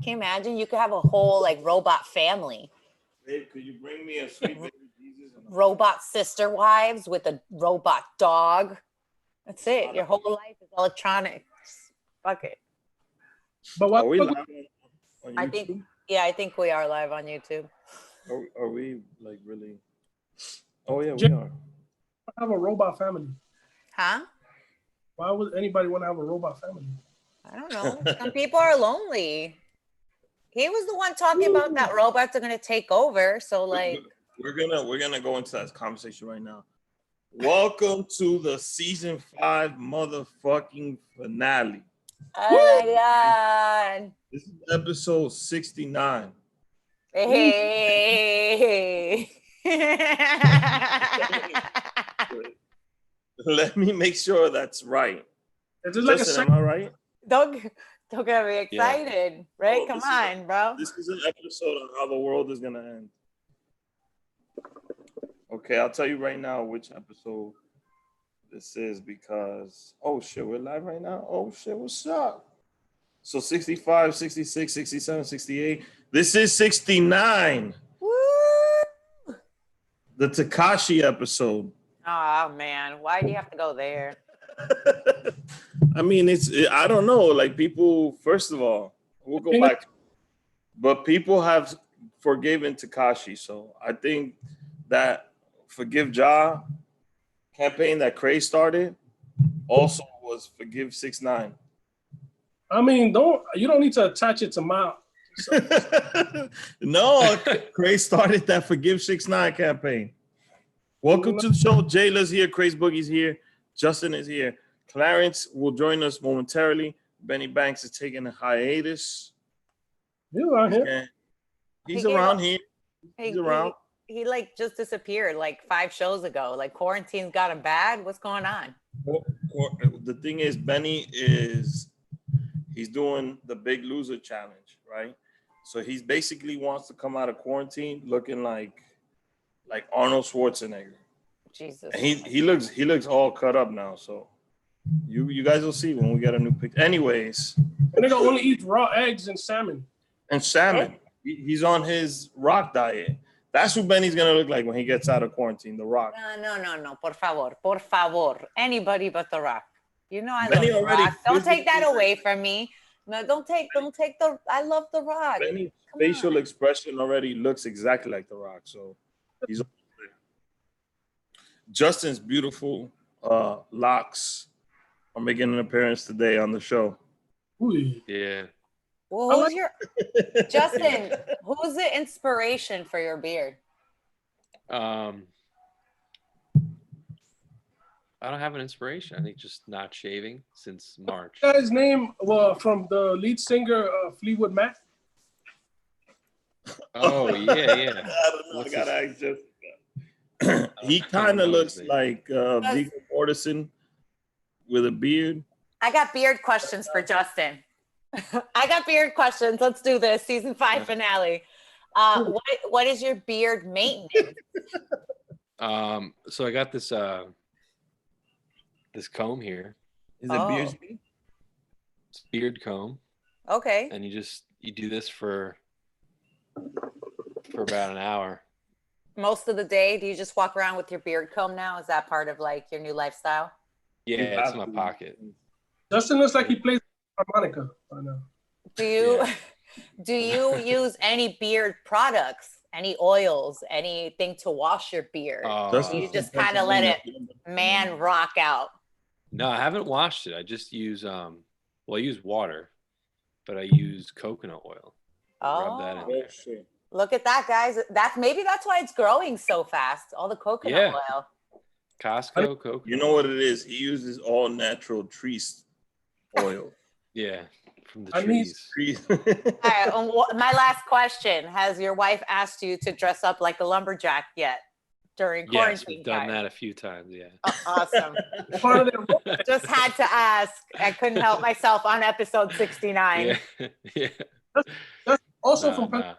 Can you imagine? You could have a whole like robot family. Babe, could you bring me a sweet baby Jesus? Robot sister wives with a robot dog. That's it. Your whole life is electronics. Fuck it. But what? Are we live on YouTube? I think we are live on YouTube. Are we like really? Oh yeah, we are. Have a robot family. Huh? Why would anybody want to have a robot family? I don't know. Some people are lonely. He was the one talking about that robots are gonna take over. So like we're gonna go into that conversation right now. Welcome to the season 5 motherfucking finale. Oh my god. This is episode 69. Hey. Let me make sure that's right. Is it like Listen, am I right? Don't get me excited, right? Bro, Come on, bro. This is an episode on how the world is gonna end. Okay, I'll tell you right now which episode this is because oh shit, we're live right now. Oh shit, what's up? So 65, 66, 67, 68. This is 69. Woo! The Tekashi episode. Oh man, why do you have to go there? I mean, I don't know. Like people, first of all, we'll go back. But people have forgiven Tekashi, so I think that Forgive Ja campaign that Craze started also was Forgive 6ix9ine. I mean, you don't need to attach it to my. No, Craze started that Forgive 6ix9ine campaign. Welcome to the show. Jaylah's here. Craze Boogie's here. Justin is here. Clarence will join us momentarily. Benny Banks is taking a hiatus. You around here? He's around here. He's around. He like just disappeared like 5 shows ago. Like quarantine's got him bad. What's going on? The thing is, Benny he's doing the Big Loser challenge, right? So he's basically wants to come out of quarantine looking like Arnold Schwarzenegger. Jesus. And he looks all cut up now. So you guys will see when we get a new picture. Anyways, and nigga only eats raw eggs and salmon. And salmon. He's on his rock diet. That's what Benny's gonna look like when he gets out of quarantine. The Rock. No. Por favor. Anybody but the Rock. You know I Benny love the Rock. Don't take that away from me. No, don't take the. I love the Rock. Benny's facial expression already looks exactly like the Rock. So he's. Justin's beautiful locks are making an appearance today on the show. Ooh. Yeah. Well, Justin? Who's the inspiration for your beard? I don't have an inspiration. I think just not shaving since March. Guy's name from the lead singer Fleetwood Mac. Oh yeah. I don't know. I gotta ask Justin. He kind of looks like Viggo Mortensen with a beard. I got beard questions for Justin. I got beard questions. Let's do this. Season 5 finale. What is your beard maintenance? So I got this this comb here. Is it beard? It's beard comb. Okay. And you do this for about an hour. Most of the day, do you just walk around with your beard comb now? Is that part of like your new lifestyle? Yeah, it's in my pocket. Justin looks like he plays harmonica right now. Do you use any beard products, any oils, anything to wash your beard? You just kind of let it rock out? No, I haven't washed it. I just use I use water, but I use coconut oil. Rub that in there. Look at that, guys. That's why it's growing so fast. All the coconut oil. Costco coconut. You know what it is? He uses all natural tree oil. Yeah, from the trees. All right, my last question. Has your wife asked you to dress up like a lumberjack yet during quarantine? Yes, we've done that a few times, yeah. Awesome. Just had to ask. I couldn't help myself on episode 69. Yeah. That's also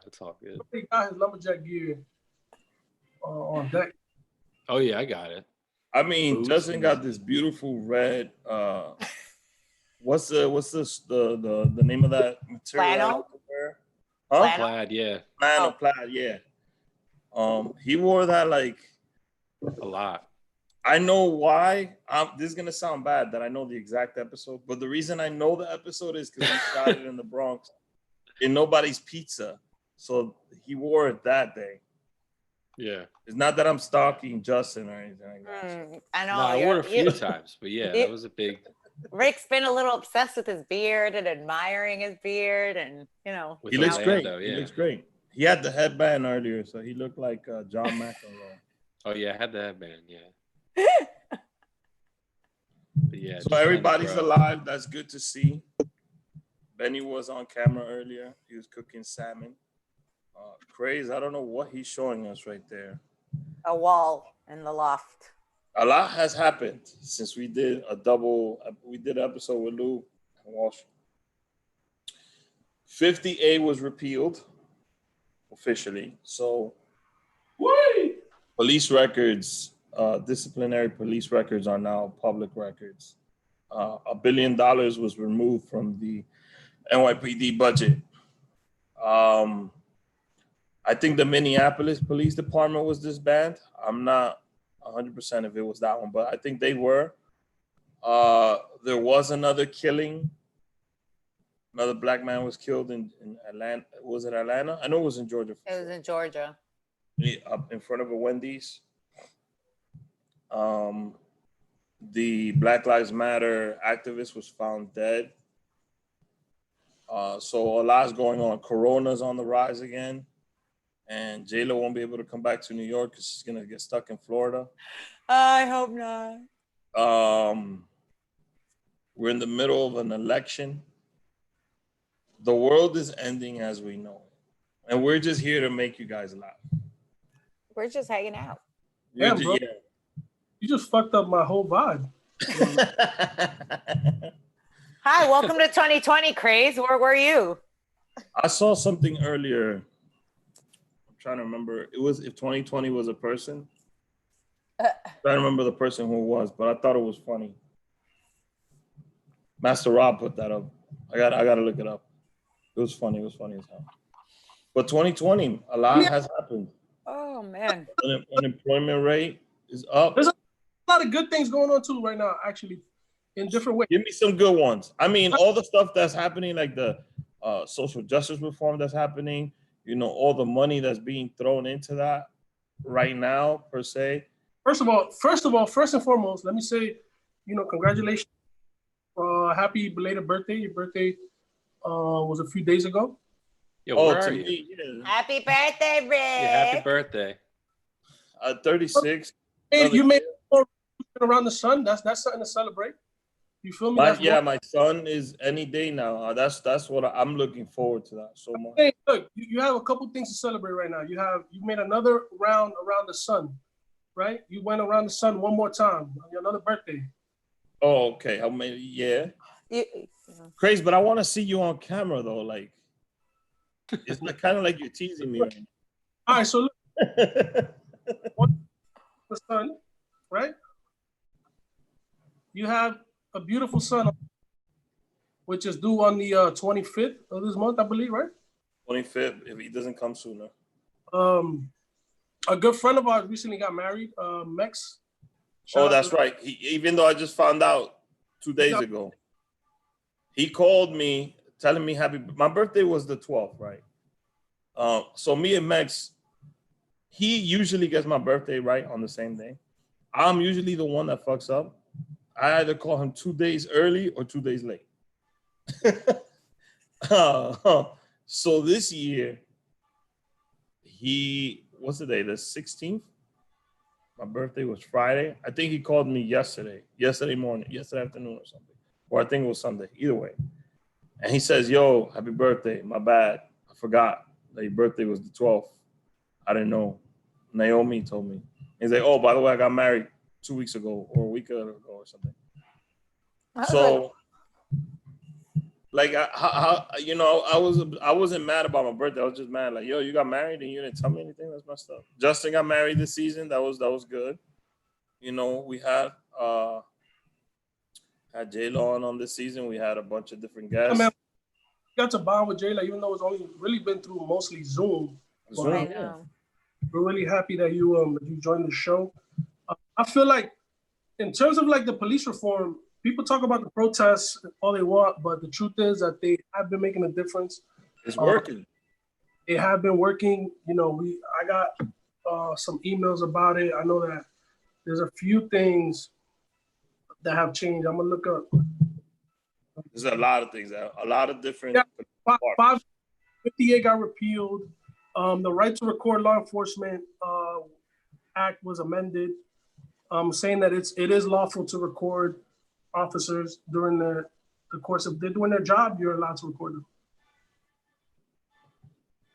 it's all good. He got his lumberjack gear on deck. Oh yeah, I got it. I mean, Justin got this beautiful red. What's the name of that material? Flannel? Huh? Plaid, yeah. Flannel plaid, yeah. He wore that like a lot. I know why. This is gonna sound bad that I know the exact episode, but the reason I know the episode is because we shot it in the Bronx, in Nobody's Pizza. So he wore it that day. Yeah. It's not that I'm stalking Justin or anything like that. I know. No, I wore it a few times, but yeah, that was a big. Rick's been a little obsessed with his beard and admiring his beard, and he looks great. Yeah. He looks great. He had the headband earlier, so he looked like John McEnroe. Oh yeah, I had the headband. Yeah. But yeah. So everybody's alive. That's good to see. Benny was on camera earlier. He was cooking salmon. Craze, I don't know what he's showing us right there. A wall in the loft. A lot has happened since we did an episode with Lou and Walsh. 50A was repealed officially. So police records, disciplinary police records are now public records. $1 billion was removed from the NYPD budget. I think the Minneapolis Police Department was disbanded. I'm not 100% if it was that one, but I think they were. There was another killing. Another black man was killed in Atlanta. Was it Atlanta? I know it was in Georgia. It was in Georgia. Up in front of a Wendy's. The Black Lives Matter activist was found dead. So a lot's going on. Corona's on the rise again. And Jaylah won't be able to come back to New York because she's gonna get stuck in Florida. I hope not. We're in the middle of an election. The world is ending as we know it. And we're just here to make you guys laugh. We're just hanging out. Yeah, bro. Yeah. You just fucked up my whole vibe. Hi, welcome to 2020, Craze. Where were you? I saw something earlier. I'm trying to remember. It was if 2020 was a person. I'm trying to remember the person who it was, but I thought it was funny. Master Rob put that up. I gotta look it up. It was funny. It was funny as hell. But 2020, a lot has happened. Oh man. Unemployment rate is up. There's a lot of good things going on too right now, actually, in different ways. Give me some good ones. I mean, all the stuff that's happening, like the social justice reform that's happening, you know, all the money that's being thrown into that right now, per se. First and foremost, let me say, you know, congratulations. Happy belated birthday. Your birthday was a few days ago. Yo, where are you? Yeah. Happy birthday, Rick. Yeah, happy birthday. 36. Hey, you made more around the sun. That's something to celebrate. You feel me? My son is any day now. That's what I'm looking forward to that so much. Hey, look, you have a couple things to celebrate right now. You made another round around the sun, right? You went around the sun one more time on your another birthday. Oh, okay. Crazy, but I want to see you on camera though. Like, it's kind of like you're teasing me right now. All right, so look, the sun, right? You have a beautiful sun, which is due on the 25th of this month, I believe, right? 25th, if he doesn't come sooner. A good friend of ours recently got married, Mex. Oh, that's right. Even though I just found out 2 days ago, he called me telling me my birthday was the 12th, right? So me and Mex, he usually gets my birthday right on the same day. I'm usually the one that fucks up. I either call him 2 days early or 2 days late. So this year, what's the day? The 16th? My birthday was Friday. I think he called me yesterday morning, yesterday afternoon or something. Or I think it was Sunday, either way. And he says, yo, happy birthday. My bad. I forgot that your birthday was the 12th. I didn't know. Naomi told me. He's like, oh, by the way, I got married 2 weeks ago or a week ago or something. So, like, I wasn't mad about my birthday. I was just mad, like, yo, you got married and you didn't tell me anything. That's messed up. Justin got married this season. That was good. You know, we had Jaylah on this season. We had a bunch of different guests. got to bond with Jayla, even though it's only really been through mostly Zoom. But, I know. We're really happy that you joined the show. I feel like in terms of like the police reform, people talk about the protests all they want, but the truth is that they have been making a difference. It's working. They have been working. You know, I got some emails about it. I know that there's a few things that have changed. I'm gonna look up. There's a lot of things, a lot of different. Yeah, 558 got repealed. The Right to Record Law Enforcement Act was amended, saying that it is lawful to record officers during the course of they're doing their job. You're allowed to record them.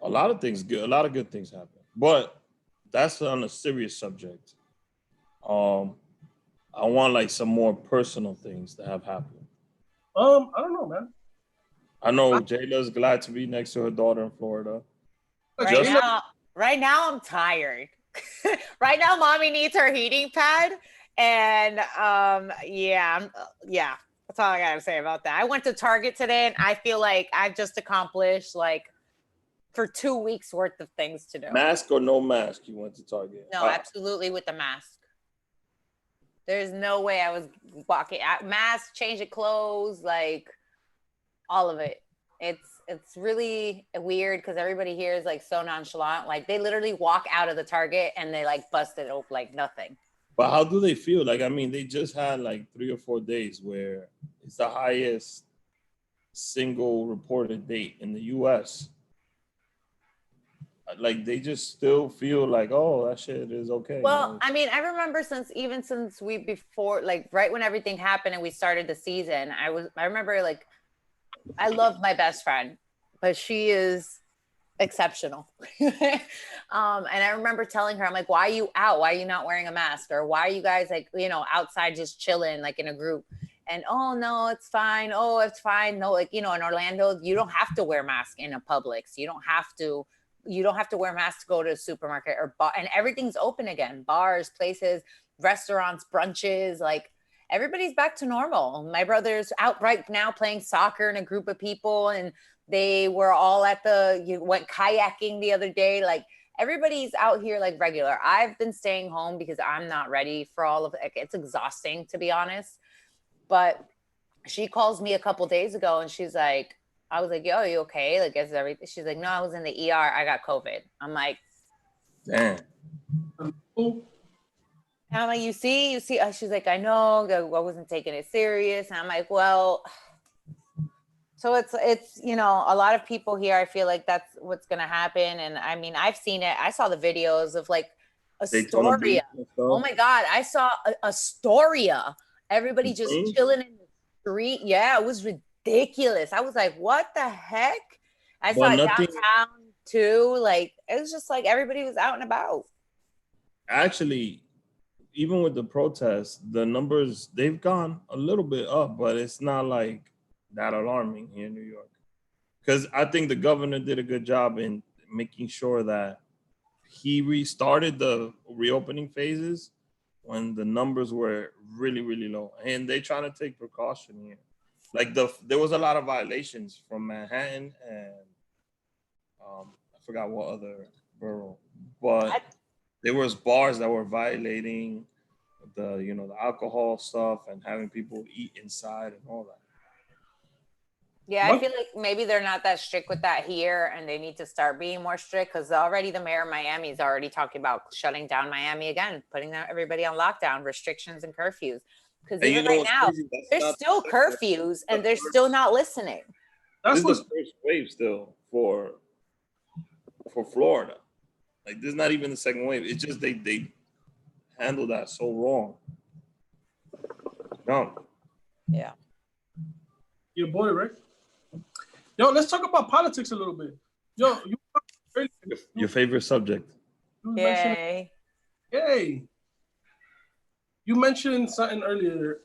A lot of things good. A lot of good things happen, but that's on a serious subject. I want like some more personal things that have happened. I don't know, man. I know Jayla's glad to be next to her daughter in Florida. Right now I'm tired. Right now, mommy needs her heating pad, and yeah, that's all I gotta say about that. I went to Target today, and I feel like I've just accomplished like for 2 weeks worth of things to do. Mask or no mask, you went to Target? No, absolutely with the mask. There's no way I was walking mask, changing clothes, like all of it. It's really weird because everybody here is like so nonchalant. Like they literally walk out of the Target and they like bust it open like nothing. But how do they feel? Like, I mean, they just had like 3 or 4 days where it's the highest single reported date in the US. Like they just still feel like, oh, that shit is okay. Well, I mean, I remember since like right when everything happened and we started the season, I remember like I love my best friend, but she is exceptional. And I remember telling her, I'm like, why are you out? Why are you not wearing a mask? Or why are you guys like, outside just chilling like in a group? And oh no, it's fine. Oh, it's fine. No, like, in Orlando, you don't have to wear mask in a Publix. You don't have to wear masks to go to a supermarket or bar, and everything's open again. Bars, places, restaurants, brunches, like everybody's back to normal. My brother's out right now playing soccer in a group of people, and they were all went kayaking the other day. Like everybody's out here like regular. I've been staying home because I'm not ready for all of it. It's exhausting, to be honest. But she calls me a couple days ago and she's like, I was like, yo, are you okay? Like, is everything? She's like, no, I was in the ER. I got COVID. I'm like, damn. And I'm like, you see? She's like, I know. I wasn't taking it serious. And I'm like, well, so it's a lot of people here. I feel like that's what's gonna happen. And I mean, I've seen it. I saw the videos of like Astoria. Oh my God, I saw Astoria. Everybody just chilling in the street. Yeah, it was ridiculous. I was like, what the heck? I saw it downtown too. Like, it was just like everybody was out and about. Actually, even with the protests, the numbers, they've gone a little bit up, but it's not like that alarming here in New York. Because I think the governor did a good job in making sure that he restarted the reopening phases when the numbers were really, really low. And they're trying to take precaution here. Like there was a lot of violations from Manhattan and I forgot what other borough, but there was bars that were violating the alcohol stuff and having people eat inside and all that. Yeah, I feel like maybe they're not that strict with that here, and they need to start being more strict because already the mayor of Miami is already talking about shutting down Miami again, putting everybody on lockdown, restrictions and curfews. Because even right now, there's still curfews and they're still not listening. This is the first wave still for Florida. Like this is not even the second wave. It's just they handle that so wrong. No. Yeah. Your boy, Rick. Yo, let's talk about politics a little bit. Yo, your favorite subject. Yay. Yay. You mentioned something earlier.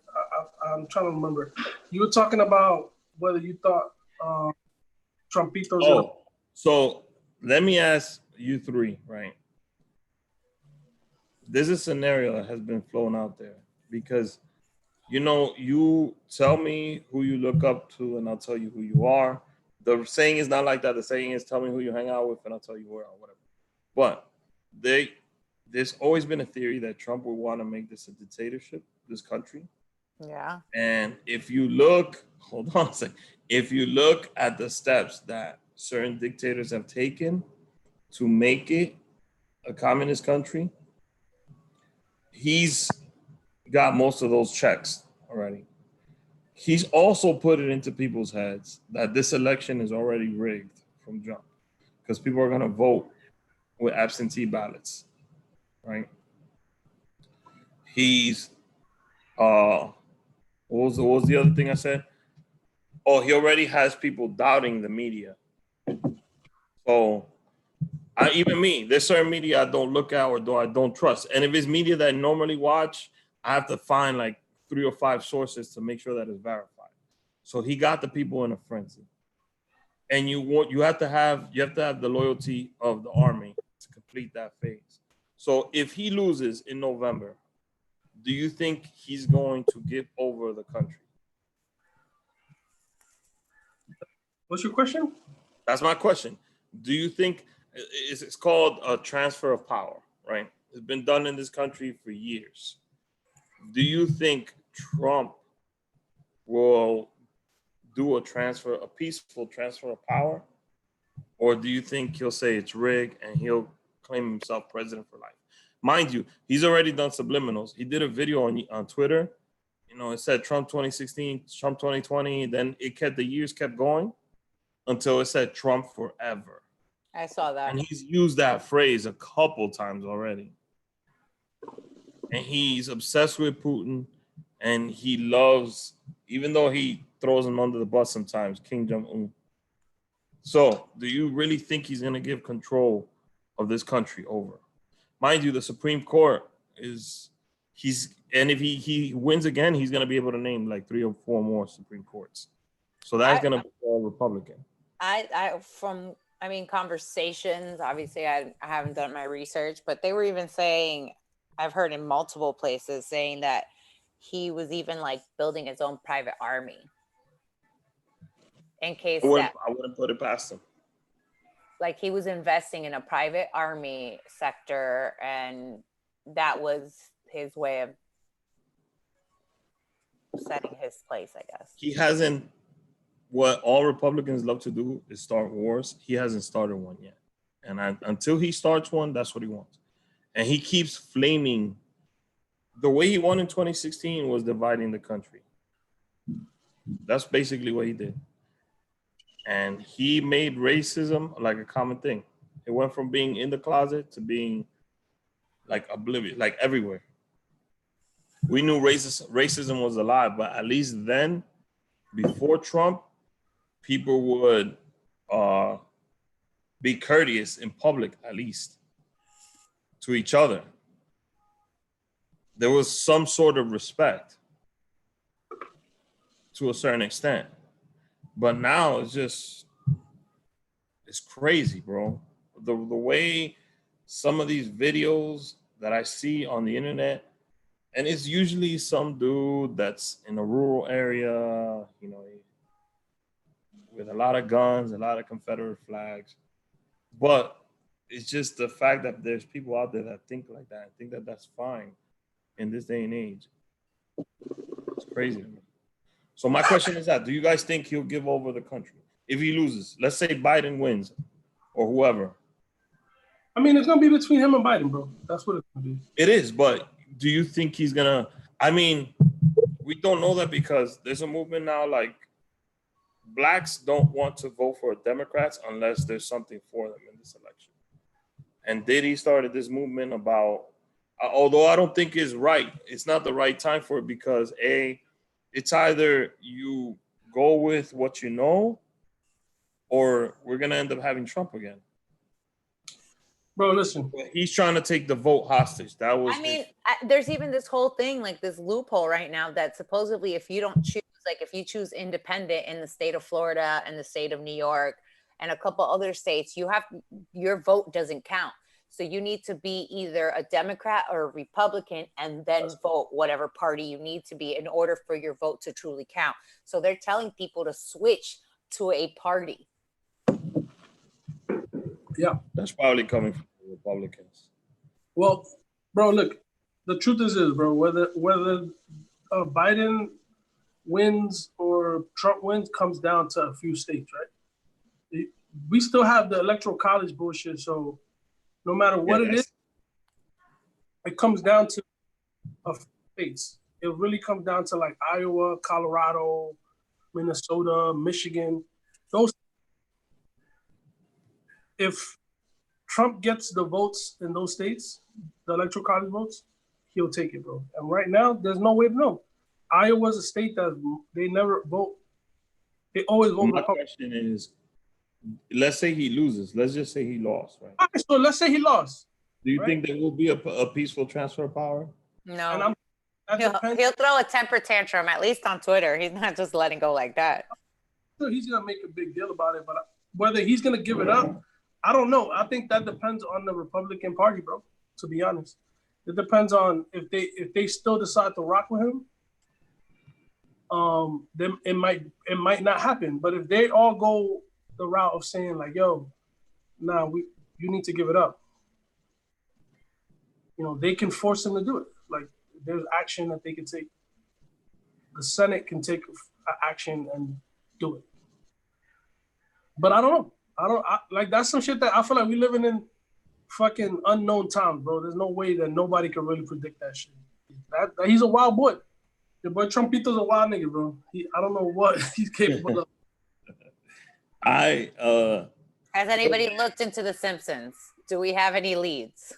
I'm trying to remember. You were talking about whether you thought Trumpito's. Oh, so let me ask you three, right? There's a scenario that has been flown out there because, you tell me who you look up to and I'll tell you who you are. The saying is not like that. The saying is, tell me who you hang out with and I'll tell you where or whatever. But there's always been a theory that Trump would want to make this a dictatorship, this country. Yeah. And if you look, hold on a second. If you look at the steps that certain dictators have taken to make it a communist country, he's got most of those checks already. He's also put it into people's heads that this election is already rigged from jump because people are going to vote with absentee ballots, right? He's what was the other thing I said? Oh, he already has people doubting the media. So there's certain media I don't look at or I don't trust. And if it's media that I normally watch, I have to find like 3 or 5 sources to make sure that it's verified. So he got the people in a frenzy. And you have to have the loyalty of the army to complete that phase. So if he loses in November, do you think he's going to give over the country? What's your question? That's my question. Do you think it's called a transfer of power, right? It's been done in this country for years. Do you think Trump will do a peaceful transfer of power? Or do you think he'll say it's rigged and he'll claim himself president for life? Mind you, he's already done subliminals. He did a video on Twitter. You know, it said Trump 2016, Trump 2020. Then the years kept going until it said Trump forever. I saw that. And he's used that phrase a couple times already. And he's obsessed with Putin. And he loves, even though he throws him under the bus sometimes, Kim Jong-un. So do you really think he's going to give control of this country over? Mind you, the Supreme Court and if he wins again, he's going to be able to name like 3 or 4 more Supreme Courts. So that's going to be all Republican. Conversations, obviously I haven't done my research, but they were even saying, I've heard in multiple places saying that he was even like building his own private army in case I wouldn't put it past him. Like he was investing in a private army sector, and that was his way of setting his place, I guess. He hasn't. What all Republicans love to do is start wars. He hasn't started one yet. And until he starts one, that's what he wants. And he keeps flaming. The way he won in 2016 was dividing the country. That's basically what he did. And he made racism like a common thing. It went from being in the closet to being like oblivious, like everywhere. We knew racism was alive, but at least then, before Trump, people would be courteous in public, at least, to each other. There was some sort of respect to a certain extent. But now it's crazy, bro. The way some of these videos that I see on the internet, and it's usually some dude that's in a rural area, you know, with a lot of guns, a lot of Confederate flags. But it's just the fact that there's people out there that think like that. I think that that's fine in this day and age. It's crazy. So my question is that, do you guys think he'll give over the country if he loses? Let's say Biden wins or whoever. I mean, it's going to be between him and Biden, bro. That's what it's going to be. It is, but do you think he's going to, we don't know that because there's a movement now like blacks don't want to vote for Democrats unless there's something for them in this election. And Diddy started this movement about, although I don't think it's right, it's not the right time for it because it's either you go with what you know or we're going to end up having Trump again. Bro, listen. He's trying to take the vote hostage. That was. There's even this whole thing, like this loophole right now that supposedly if you don't choose, like if you choose independent in the state of Florida and the state of New York and a couple other states, your vote doesn't count. So you need to be either a Democrat or a Republican and then vote whatever party you need to be in order for your vote to truly count. So they're telling people to switch to a party Yeah. That's probably coming from the Republicans. Well, bro, look, the truth is this, bro. Whether Biden wins or Trump wins comes down to a few states, right? We still have the electoral college bullshit, so no matter what it is, it comes down to a few states. It really comes down to like Iowa, Colorado, Minnesota, Michigan. Those, if Trump gets the votes in those states, the electoral college votes, he'll take it, bro. And right now, there's no way to know. Iowa's a state that they never vote. They always vote. My question is, let's say he loses. Let's just say he lost, right? All right, so let's say he lost. Do you think there will be a peaceful transfer of power? No. He'll throw a temper tantrum, at least on Twitter. He's not just letting go like that. So he's going to make a big deal about it, but whether he's going to give it up, I don't know. I think that depends on the Republican Party, bro, to be honest. It depends on if they still decide to rock with him, then it might not happen. But if they all go the route of saying like, yo, nah, you need to give it up, you know, they can force him to do it. Like, there's action that they can take. The Senate can take action and do it. But I don't know. Like, that's some shit that I feel like we living in fucking unknown times, bro. There's no way that nobody can really predict that shit. He's a wild boy. The boy Trumpito's a wild nigga, bro. I don't know what he's capable of. Has anybody looked into The Simpsons? Do we have any leads?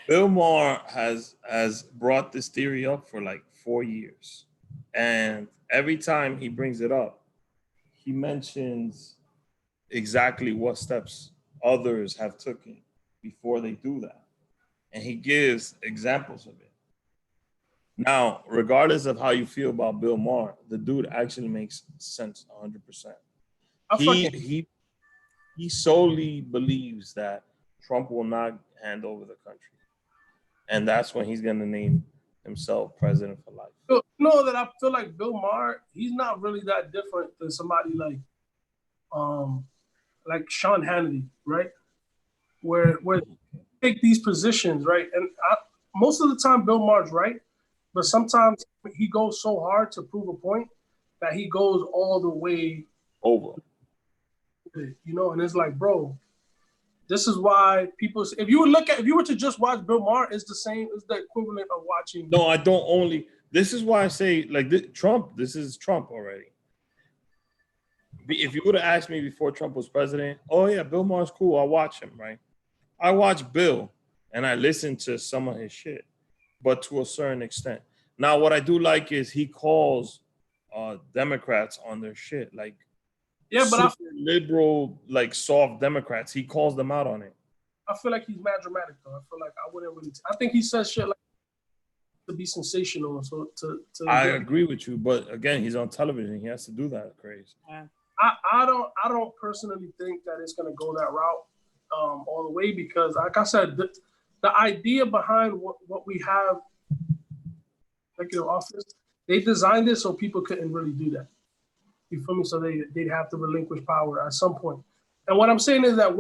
Bill Maher has brought this theory up for like 4 years. And every time he brings it up, he mentions exactly what steps others have taken before they do that. And he gives examples of it. Now, regardless of how you feel about Bill Maher, the dude actually makes sense 100%. He solely believes that Trump will not hand over the country. And that's when he's going to name himself president for life. You know that I feel like Bill Maher, he's not really that different than somebody like Sean Hannity, right? Where they take these positions, right? And most of the time Bill Maher's right, but sometimes he goes so hard to prove a point that he goes all the way over. You know, and it's like, bro, this is why people. If you were to just watch Bill Maher, it's the equivalent of watching. No, I don't only. This is why I say like Trump. This is Trump already. If you would have asked me before Trump was president, oh yeah, Bill Maher's cool. I watch him, right? I watch Bill and I listen to some of his shit, but to a certain extent. Now, what I do like is he calls Democrats on their shit, like. Yeah, but liberal, like soft Democrats, he calls them out on it. I feel like he's mad dramatic, though. I feel like I wouldn't really. I think he says shit like to be sensational. So I agree with you, but again, he's on television. He has to do that. Crazy. Yeah. I don't personally think that it's gonna go that route all the way because, like I said, the idea behind what we have, executive office, they designed it so people couldn't really do that. You feel me? So they'd have to relinquish power at some point. And what I'm saying is that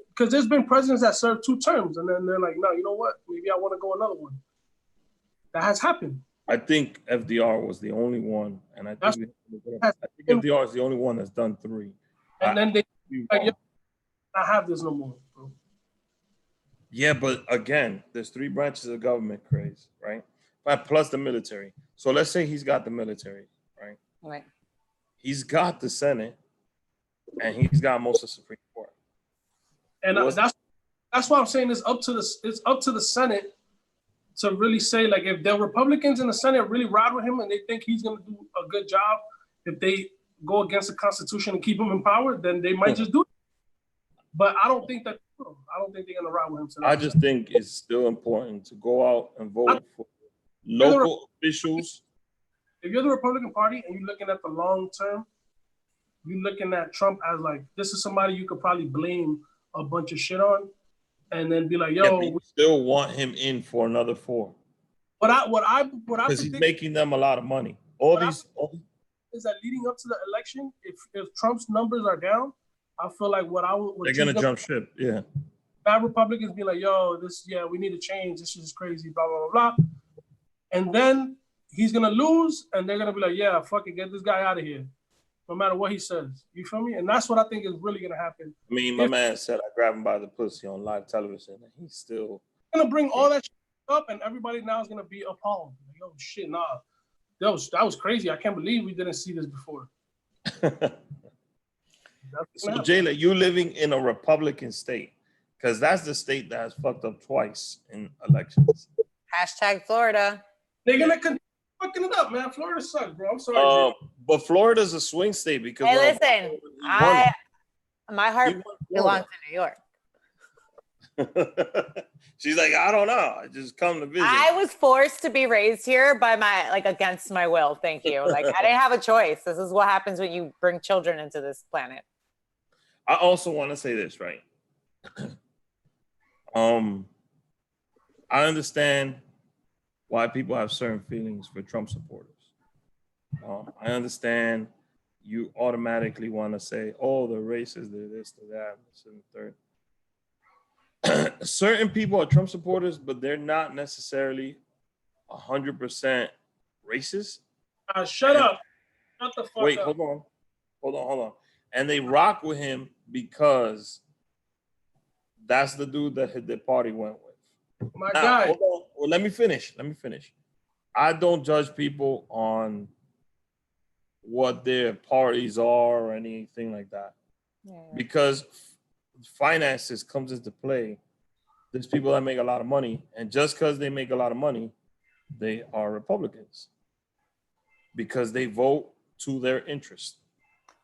because there's been presidents that served 2 terms and then they're like, no, you know what? Maybe I want to go another one. That has happened. I think FDR was the only one. And I think FDR is the only one that's done 3. And then they like, I have this no more, bro. Yeah, but again, there's 3 branches of government, Craze, right? Plus the military. So let's say he's got the military, right? Right. He's got the Senate, and he's got most of the Supreme Court. And that's why I'm saying it's up to the Senate to really say, like, if the Republicans in the Senate really ride with him and they think he's going to do a good job, if they go against the Constitution and keep him in power, then they might just do it. But I don't think they're going to ride with him tonight. I just think it's still important to go out and vote for local officials. If you're the Republican Party and you're looking at the long term, you're looking at Trump as like, this is somebody you could probably blame a bunch of shit on and then be like, yo. We still want him in for another 4. Because he's making them a lot of money. Is that leading up to the election, if Trump's numbers are down, I feel like they're gonna jump ship. Yeah. Bad Republicans be like, yo, we need to change. This is crazy, blah, blah, blah, blah. And then he's gonna lose, and they're gonna be like, yeah, fuck it, get this guy out of here. No matter what he says. You feel me? And that's what I think is really gonna happen. I mean, my man said I grabbed him by the pussy on live television, and he's still gonna bring all that shit up, and everybody now is gonna be appalled. Like, oh shit, nah. That was crazy. I can't believe we didn't see this before. So Jayla, you living in a Republican state, because that's the state that has fucked up twice in elections. Hashtag Florida. They're gonna continue fucking it up, man. Florida sucks, bro. I'm sorry. But Florida's a swing state because hey, listen, my heart belongs to New York. She's like, I don't know. I just come to visit. I was forced to be raised here by against my will. Thank you. Like, I didn't have a choice. This is what happens when you bring children into this planet. I also want to say this, right? I understand why people have certain feelings for Trump supporters. I understand you automatically want to say, oh, the racists, they're this, they're that, this and the third. Certain people are Trump supporters, but they're not necessarily 100% racist. Shut up. Shut the fuck Wait, up. hold on. And they rock with him because that's the dude that the party went with. My guy. Hold on. Well, let me finish. I don't judge people on what their parties are or anything like that. Yeah. Because finances comes into play. There's people that make a lot of money, and just because they make a lot of money, they are Republicans because they vote to their interest.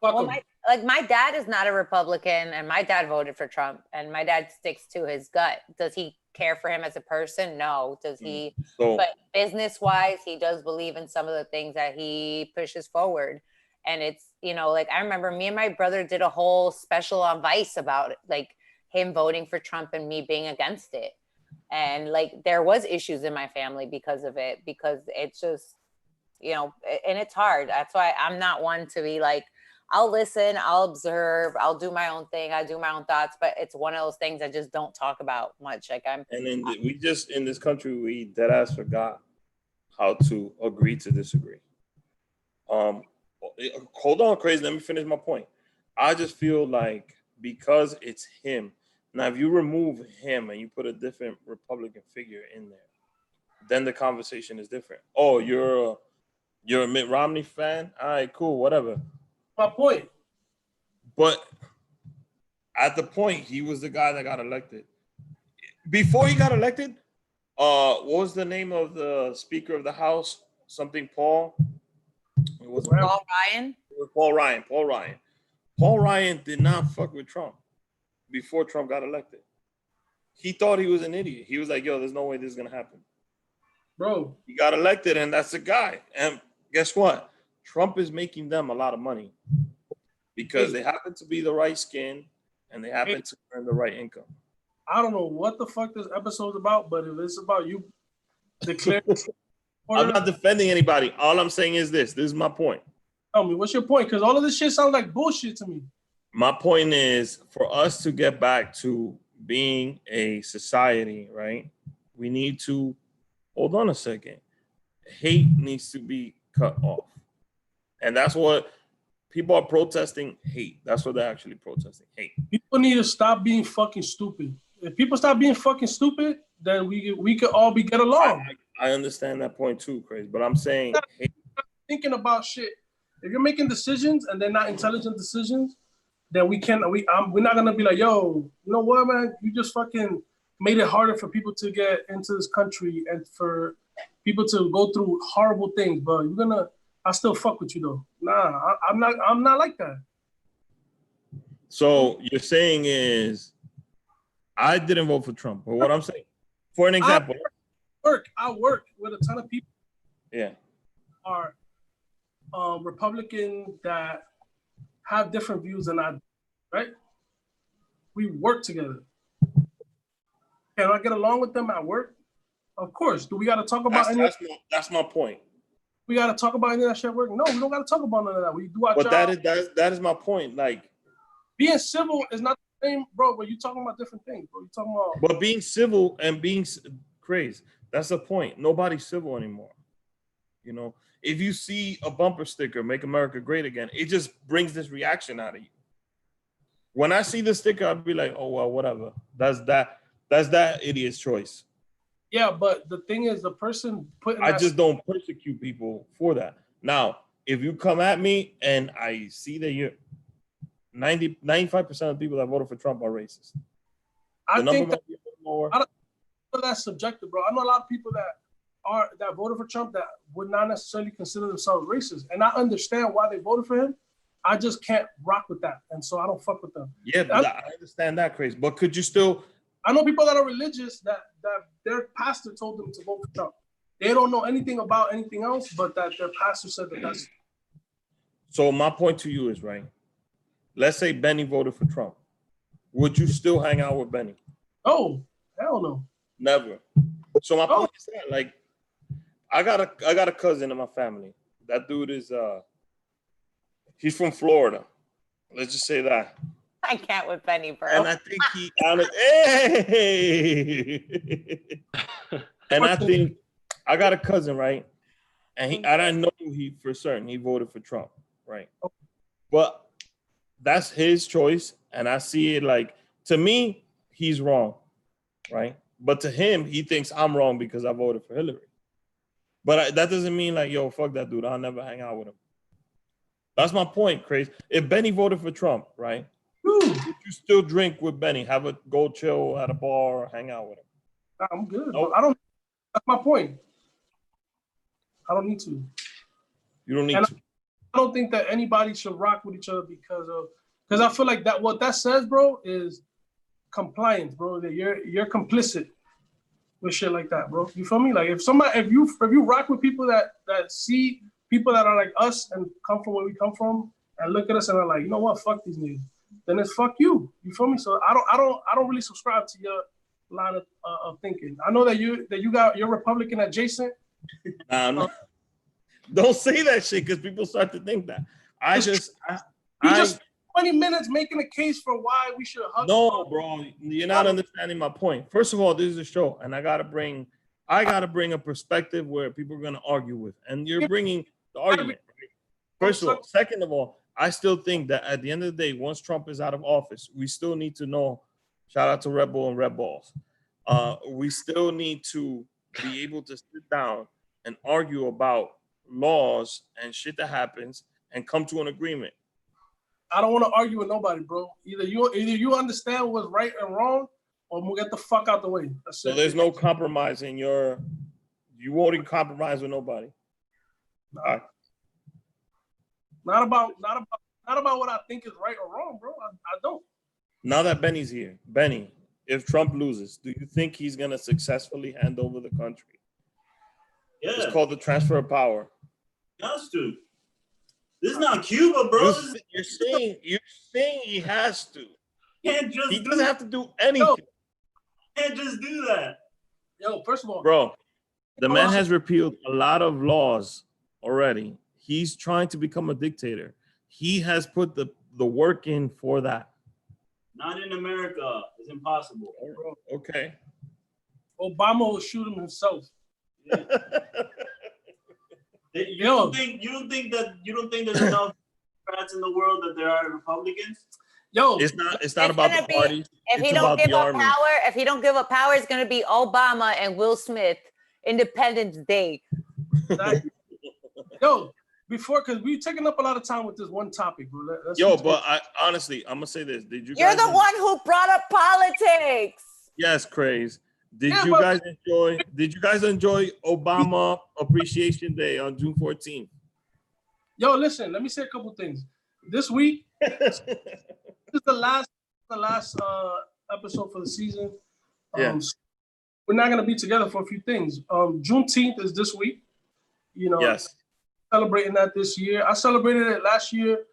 Well, my dad is not a Republican, and my dad voted for Trump, and my dad sticks to his gut. Does he care for him as a person? No. Does he? But business-wise, he does believe in some of the things that he pushes forward. And it's, I remember me and my brother did a whole special on Vice about it, like him voting for Trump and me being against it. And there was issues in my family because of it, because it's just, and it's hard. That's why I'm not one to be like, I'll listen, I'll observe, I'll do my own thing, I do my own thoughts, but it's one of those things I just don't talk about much. And then we just, in this country, we deadass forgot how to agree to disagree. Hold on, Crazy, let me finish my point. I just feel like because it's him, now if you remove him and you put a different Republican figure in there, then the conversation is different. Oh, you're a Mitt Romney fan? All right, cool, whatever. My point. But at the point, he was the guy that got elected. Before he got elected, what was the name of the Speaker of the House? Something Paul? It was Paul Ryan? It was Paul Ryan. Paul Ryan did not fuck with Trump before Trump got elected. He thought he was an idiot. He was like, yo, there's no way this is going to happen. Bro. He got elected, and that's the guy. And guess what? Trump is making them a lot of money because they happen to be the right skin and they happen to earn the right income. I don't know what the fuck this episode's about, but if it's about you declaring... I'm not defending anybody. All I'm saying is this. This is my point. Tell me, what's your point? Because all of this shit sounds like bullshit to me. My point is, for us to get back to being a society, right, we need to, hold on a second, hate needs to be cut off. And that's what people are protesting, hate. That's what they're actually protesting, hate. People need to stop being fucking stupid. If people stop being fucking stupid, then we could all get along. I understand that point too, Craze, but I'm saying hate. Thinking about shit. If you're making decisions and they're not intelligent decisions, then we're not gonna be like, yo, you know what, man? You just fucking made it harder for people to get into this country and for people to go through horrible things. But I still fuck with you though. Nah, I'm not like that. So you're saying is, I didn't vote for Trump, but what I'm saying, for an example, I work with a ton of people. Yeah, are Republican that have different views than I do, right? We work together. Can I get along with them at work? Of course. Do we got to talk about any? That's my point. We got to talk about any of that shit at work? No, we don't got to talk about none of that. We do our job. But that is my point. Like, being civil is not the same, bro. But you talking about different things, bro. You talking about. But being civil and being crazy, that's the point. Nobody's civil anymore. You know, if you see a bumper sticker, "Make America Great Again," it just brings this reaction out of you. When I see the sticker, I'd be like, "Oh well, whatever." That's that idiot's choice. Yeah, but the thing is, the person putting. I just don't persecute people for that. Now, if you come at me and I see that you're 95% of the people that voted for Trump are racist. I think that, more. I don't know that's subjective, bro. I know a lot of people that voted for Trump that would not necessarily consider themselves racist, and I understand why they voted for him. I just can't rock with that, and so I don't fuck with them. Yeah, but I understand that, Craze. But could you still? I know people that are religious that their pastor told them to vote for Trump. They don't know anything about anything else, but that their pastor said that that's. So my point to you is, right, let's say Benny voted for Trump. Would you still hang out with Benny? Oh, hell no. Never. So my point is that, like, I got a cousin in my family. That dude is he's from Florida. Let's just say that. I can't with Benny, bro. And I think and I think I got a cousin, right? And I don't know he for certain he voted for Trump, right? But that's his choice, and I see it like, to me, he's wrong, right? But to him, he thinks I'm wrong because I voted for Hillary. But that doesn't mean like, yo, fuck that dude. I'll never hang out with him. That's my point, Craze. If Benny voted for Trump, right? Would you still drink with Benny? Have a go chill at a bar or hang out with him? I'm good. Nope. I don't. That's my point. I don't need to. You don't need to. I don't think that anybody should rock with each other because I feel like that what that says, bro, is compliance, bro. That you're complicit with shit like that, bro. You feel me? Like if you rock with people that see people that are like us and come from where we come from and look at us and are like, you know what, fuck these niggas, then it's fuck you. You feel me? So I don't really subscribe to your line of thinking. I know that you're Republican adjacent. Don't say that shit because people start to think that. I just 20 minutes making a case for why we should hug. No, bro, you're not understanding my point. First of all, this is a show, and I gotta bring a perspective where people are gonna argue with, and you're bringing the argument. Right? First of all, second of all, I still think that at the end of the day, once Trump is out of office, we still need to know. Shout out to Red Bull and Red Balls. We still need to be able to sit down and argue about laws and shit that happens and come to an agreement. I don't want to argue with nobody, bro. Either you understand what's right and wrong, or we'll get the fuck out the way. So there's no compromise in you won't even compromise with nobody. Nah. All right. Not about what I think is right or wrong, bro. I don't. Now that Benny's here, Benny, if Trump loses, do you think he's gonna successfully hand over the country? Yeah. It's called the transfer of power. He has to. This is not Cuba, bro. You're saying he has to. He doesn't have to do anything. No. Can't just do that. Yo, first of all, bro, the man has repealed a lot of laws already. He's trying to become a dictator. He has put the work in for that. Not in America. It's impossible. Okay. Obama will shoot him himself. Yeah. You don't think there's enough Democrats in the world that there are Republicans? Yo, it's not about the party. If he don't give up power, it's gonna be Obama and Will Smith Independence Day. Yo, because we've taken up a lot of time with this one topic, bro. But honestly, I'm gonna say this. You're the one who brought up politics. Yes, Craze. Did you guys enjoy Obama Appreciation Day on June 14th? Yo, listen, let me say a couple things. This week, this is the last episode for the season. So we're not gonna be together for a few things. Juneteenth is this week. You know, yes. Celebrating that this year. I celebrated it last year.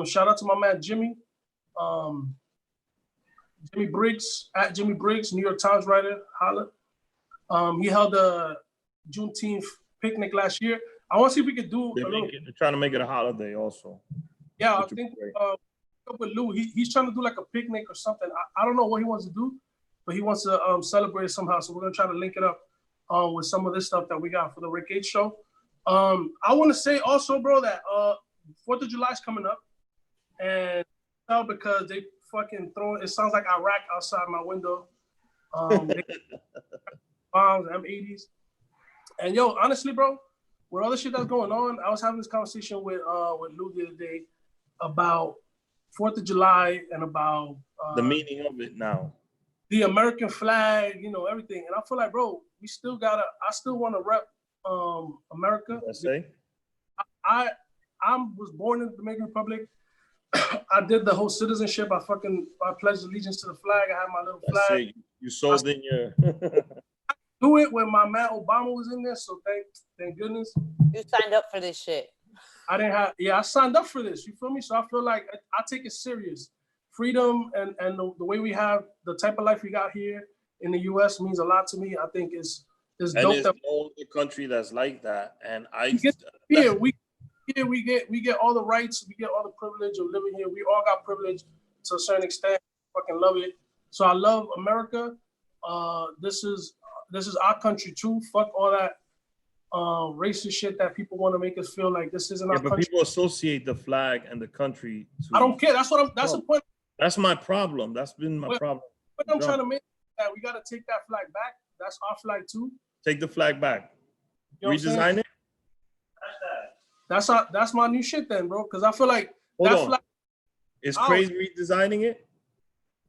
Shout out to my man Jimmy. Jimmy Briggs, at Jimmy Briggs, New York Times writer, holla. He held a Juneteenth picnic last year. I want to see if we could do They're trying to make it a holiday also. Yeah, I think up with Lou. He's trying to do like a picnic or something. I don't know what he wants to do, but he wants to celebrate it somehow. So we're gonna try to link it up with some of this stuff that we got for the Rick H show. I want to say also, bro, that 4th of July is coming up, and because they fucking throwing. It sounds like Iraq outside my window. Bombs, M80s, and yo, honestly, bro, with all the shit that's going on, I was having this conversation with Lou the other day about 4th of July and about the meaning of it now, the American flag, you know, everything. And I feel like, bro, I still want to rep America. I was born in the Dominican Republic. I did the whole citizenship. I pledged allegiance to the flag. I had my little flag. You sold in your do it when my man Obama was in there. So thank goodness. You signed up for this shit. I signed up for this. You feel me? So I feel like I take it serious. Freedom and the way we have the type of life we got here in the US means a lot to me. I think it's dope. There's no other country that's like that. And we get all the rights, we get all the privilege of living here. We all got privilege to a certain extent. Fucking love it. So I love America. This is our country too. Fuck all that racist shit that people want to make us feel like this isn't our country. But people associate the flag and the country to, I don't care. That's the point. That's my problem. That's been my problem. What I'm trying to make that we gotta take that flag back. That's our flag too. Take the flag back. You know redesign it. That's my new shit then, bro. Because I feel like flag is Craze redesigning it.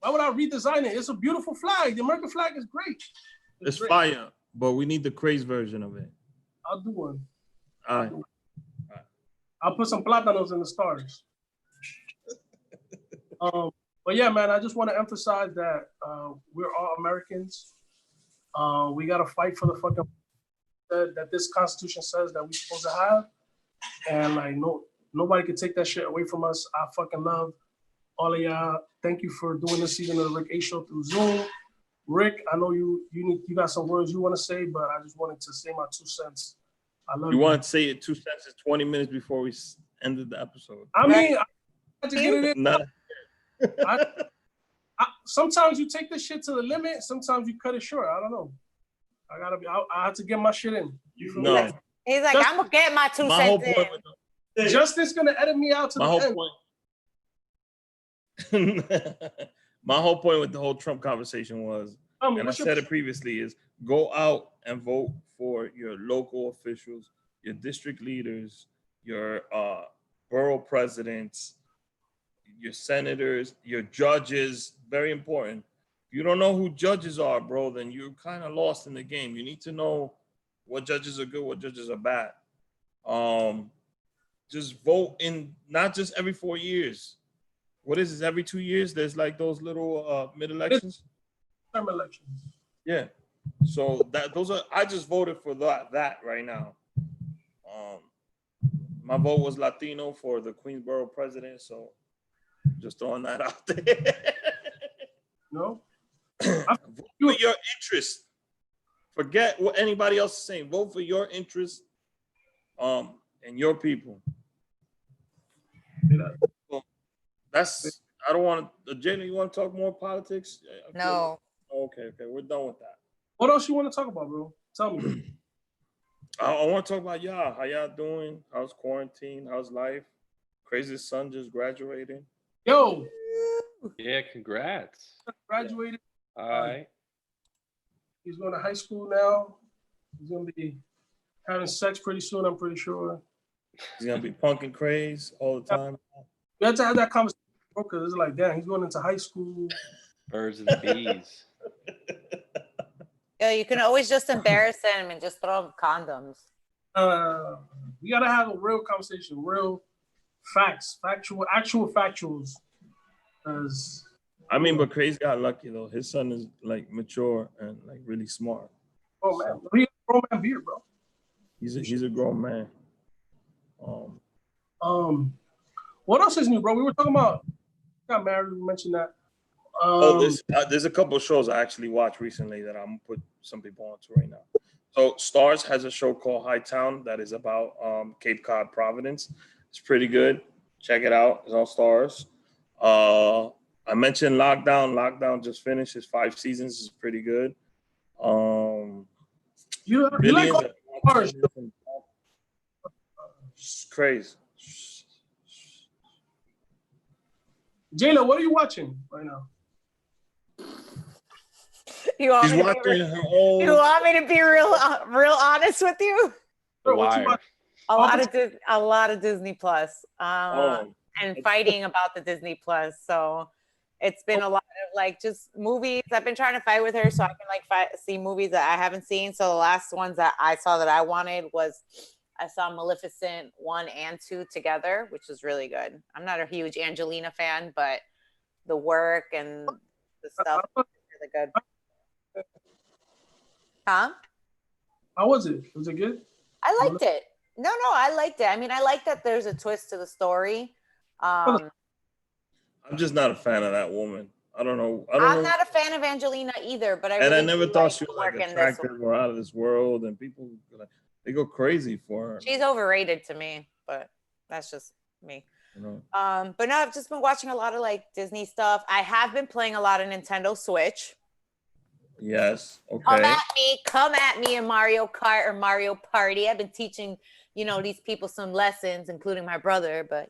Why would I redesign it? It's a beautiful flag. The American flag is great. It's great. Fire, but we need the Craze version of it. I'll do one. All right. I'll put some plátanos in the stars. But yeah, man, I just want to emphasize that we're all Americans. We got to fight for the fucking that this Constitution says that we're supposed to have. And like, nobody can take that shit away from us. I fucking love all of y'all. Thank you for doing this season of the Rick A Show through Zoom. Rick, I know you got some words you want to say, but I just wanted to say my 2 cents. I love you. You want to say it 2 sentences 20 minutes before we ended the episode? I mean, I had to get it in. Nah. Sometimes you take this shit to the limit. Sometimes you cut it short. I don't know. I had to get my shit in. No. He's like, I'm gonna get my 2 cents in. Justin's gonna edit me out to the end. My whole point with the whole Trump conversation was, and I said it previously, is go out and vote for your local officials, your district leaders, your borough presidents, your senators, your judges. Very important. If you don't know who judges are, bro, then you're kind of lost in the game. You need to know what judges are good, what judges are bad. Just vote in, not just every 4 years. What is this? Every 2 years, there's like those little mid elections. Term elections. Yeah. So I just voted for that right now. My vote was Latino for the Queensboro president, so just throwing that out there. No. Vote for your interest. Forget what anybody else is saying. Vote for your interest, and your people. So that's. I don't want to. Jaylah, you want to talk more politics? No. Okay, we're done with that. What else you want to talk about, bro? Tell me. I want to talk about y'all. How y'all doing? How's quarantine? How's life? Crazy's son just graduated. Yo. Yeah, congrats. Graduated. All right. He's going to high school now. He's going to be having sex pretty soon, I'm pretty sure. He's going to be punking Craze all the time. We had to have that conversation because it's like, damn, he's going into high school. Birds and the bees. Yeah, you can always just embarrass him and just throw him condoms. We got to have a real conversation, real facts, actual factuals. I mean, but Craze got lucky though. His son is like mature and like really smart. Oh man, he's a grown man beard, bro. He's a grown man. What else is new, bro? We were talking about got married. We mentioned that. There's a couple of shows I actually watched recently that I'm gonna put some people onto right now. So Stars has a show called Hightown that is about Cape Cod, Providence. It's pretty good. Check it out. It's on Stars. I mentioned Lockdown. Lockdown just finished his 5 seasons. Is pretty good. You like all bars. Craze. Jayla, what are you watching right now? You want, She's me to, watching be, her own. you want me to be real honest with you? The What you Wire. watch? A lot of Disney Plus. And fighting about the Disney Plus. So it's been a lot of like just movies. I've been trying to fight with her so I can like see movies that I haven't seen. So the last ones that I saw that I wanted was I saw Maleficent 1 and 2 together, which was really good. I'm not a huge Angelina fan, but the work and the stuff is really good. Huh? How was it? Was it good? I liked it. No, I liked it. I mean, I like that there's a twist to the story. I'm just not a fan of that woman. I don't know. I'm not a fan of Angelina either, but I never thought she was like attractive or out of this world, and people they go crazy for her. She's overrated to me, but that's just me. You know? But no, I've just been watching a lot of like Disney stuff. I have been playing a lot of Nintendo Switch. Yes. Okay. Come at me in Mario Kart or Mario Party. I've been teaching, these people some lessons, including my brother, but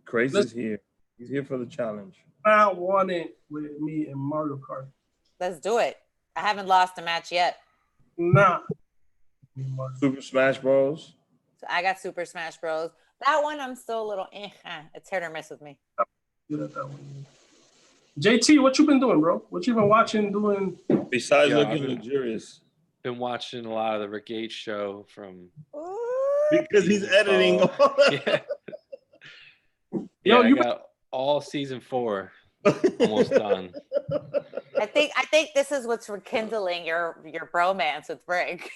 Craze is here. He's here for the challenge. I want it with me in Mario Kart. Let's do it. I haven't lost a match yet. Nah. Super Smash Bros. So I got Super Smash Bros. That one I'm still a little it's hit or miss with me. Good at that one. JT, what you been doing, bro? What you been watching, doing? Besides looking luxurious. Been watching a lot of the Rick H show from because he's editing. Yeah, I got all season 4 almost done. I think this is what's rekindling your bromance with Rick.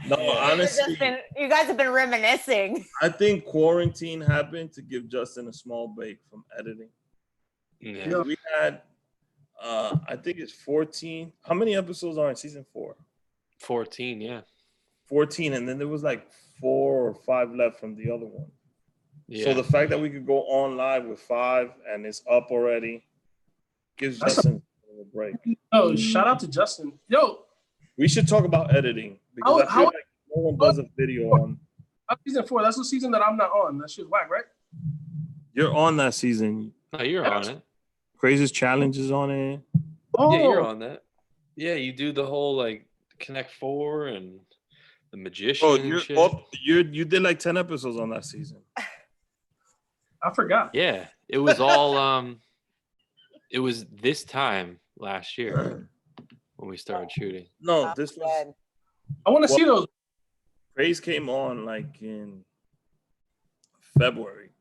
No, honestly, you guys have been reminiscing. I think quarantine happened to give Justin a small break from editing. Yeah. We had, I think it's 14. How many episodes are in season 4? 14, yeah. 14, and then there was like 4 or 5 left from the other one. Yeah. So the fact that we could go on live with 5 and it's up already gives Justin a break. Oh, shout out to Justin. Yo. We should talk about editing because I feel like no one does a video on. Season 4, that's the season that I'm not on. That shit's whack, right? You're on that season. No, you're on it. Craziest challenges on it. Oh. Yeah, you're on that. Yeah, you do the whole like Connect 4 and the magician. Oh, you did like 10 episodes on that season. I forgot. Yeah, it was all it was this time last year when we started shooting. No, this was. I want to see those. Craze came on like in February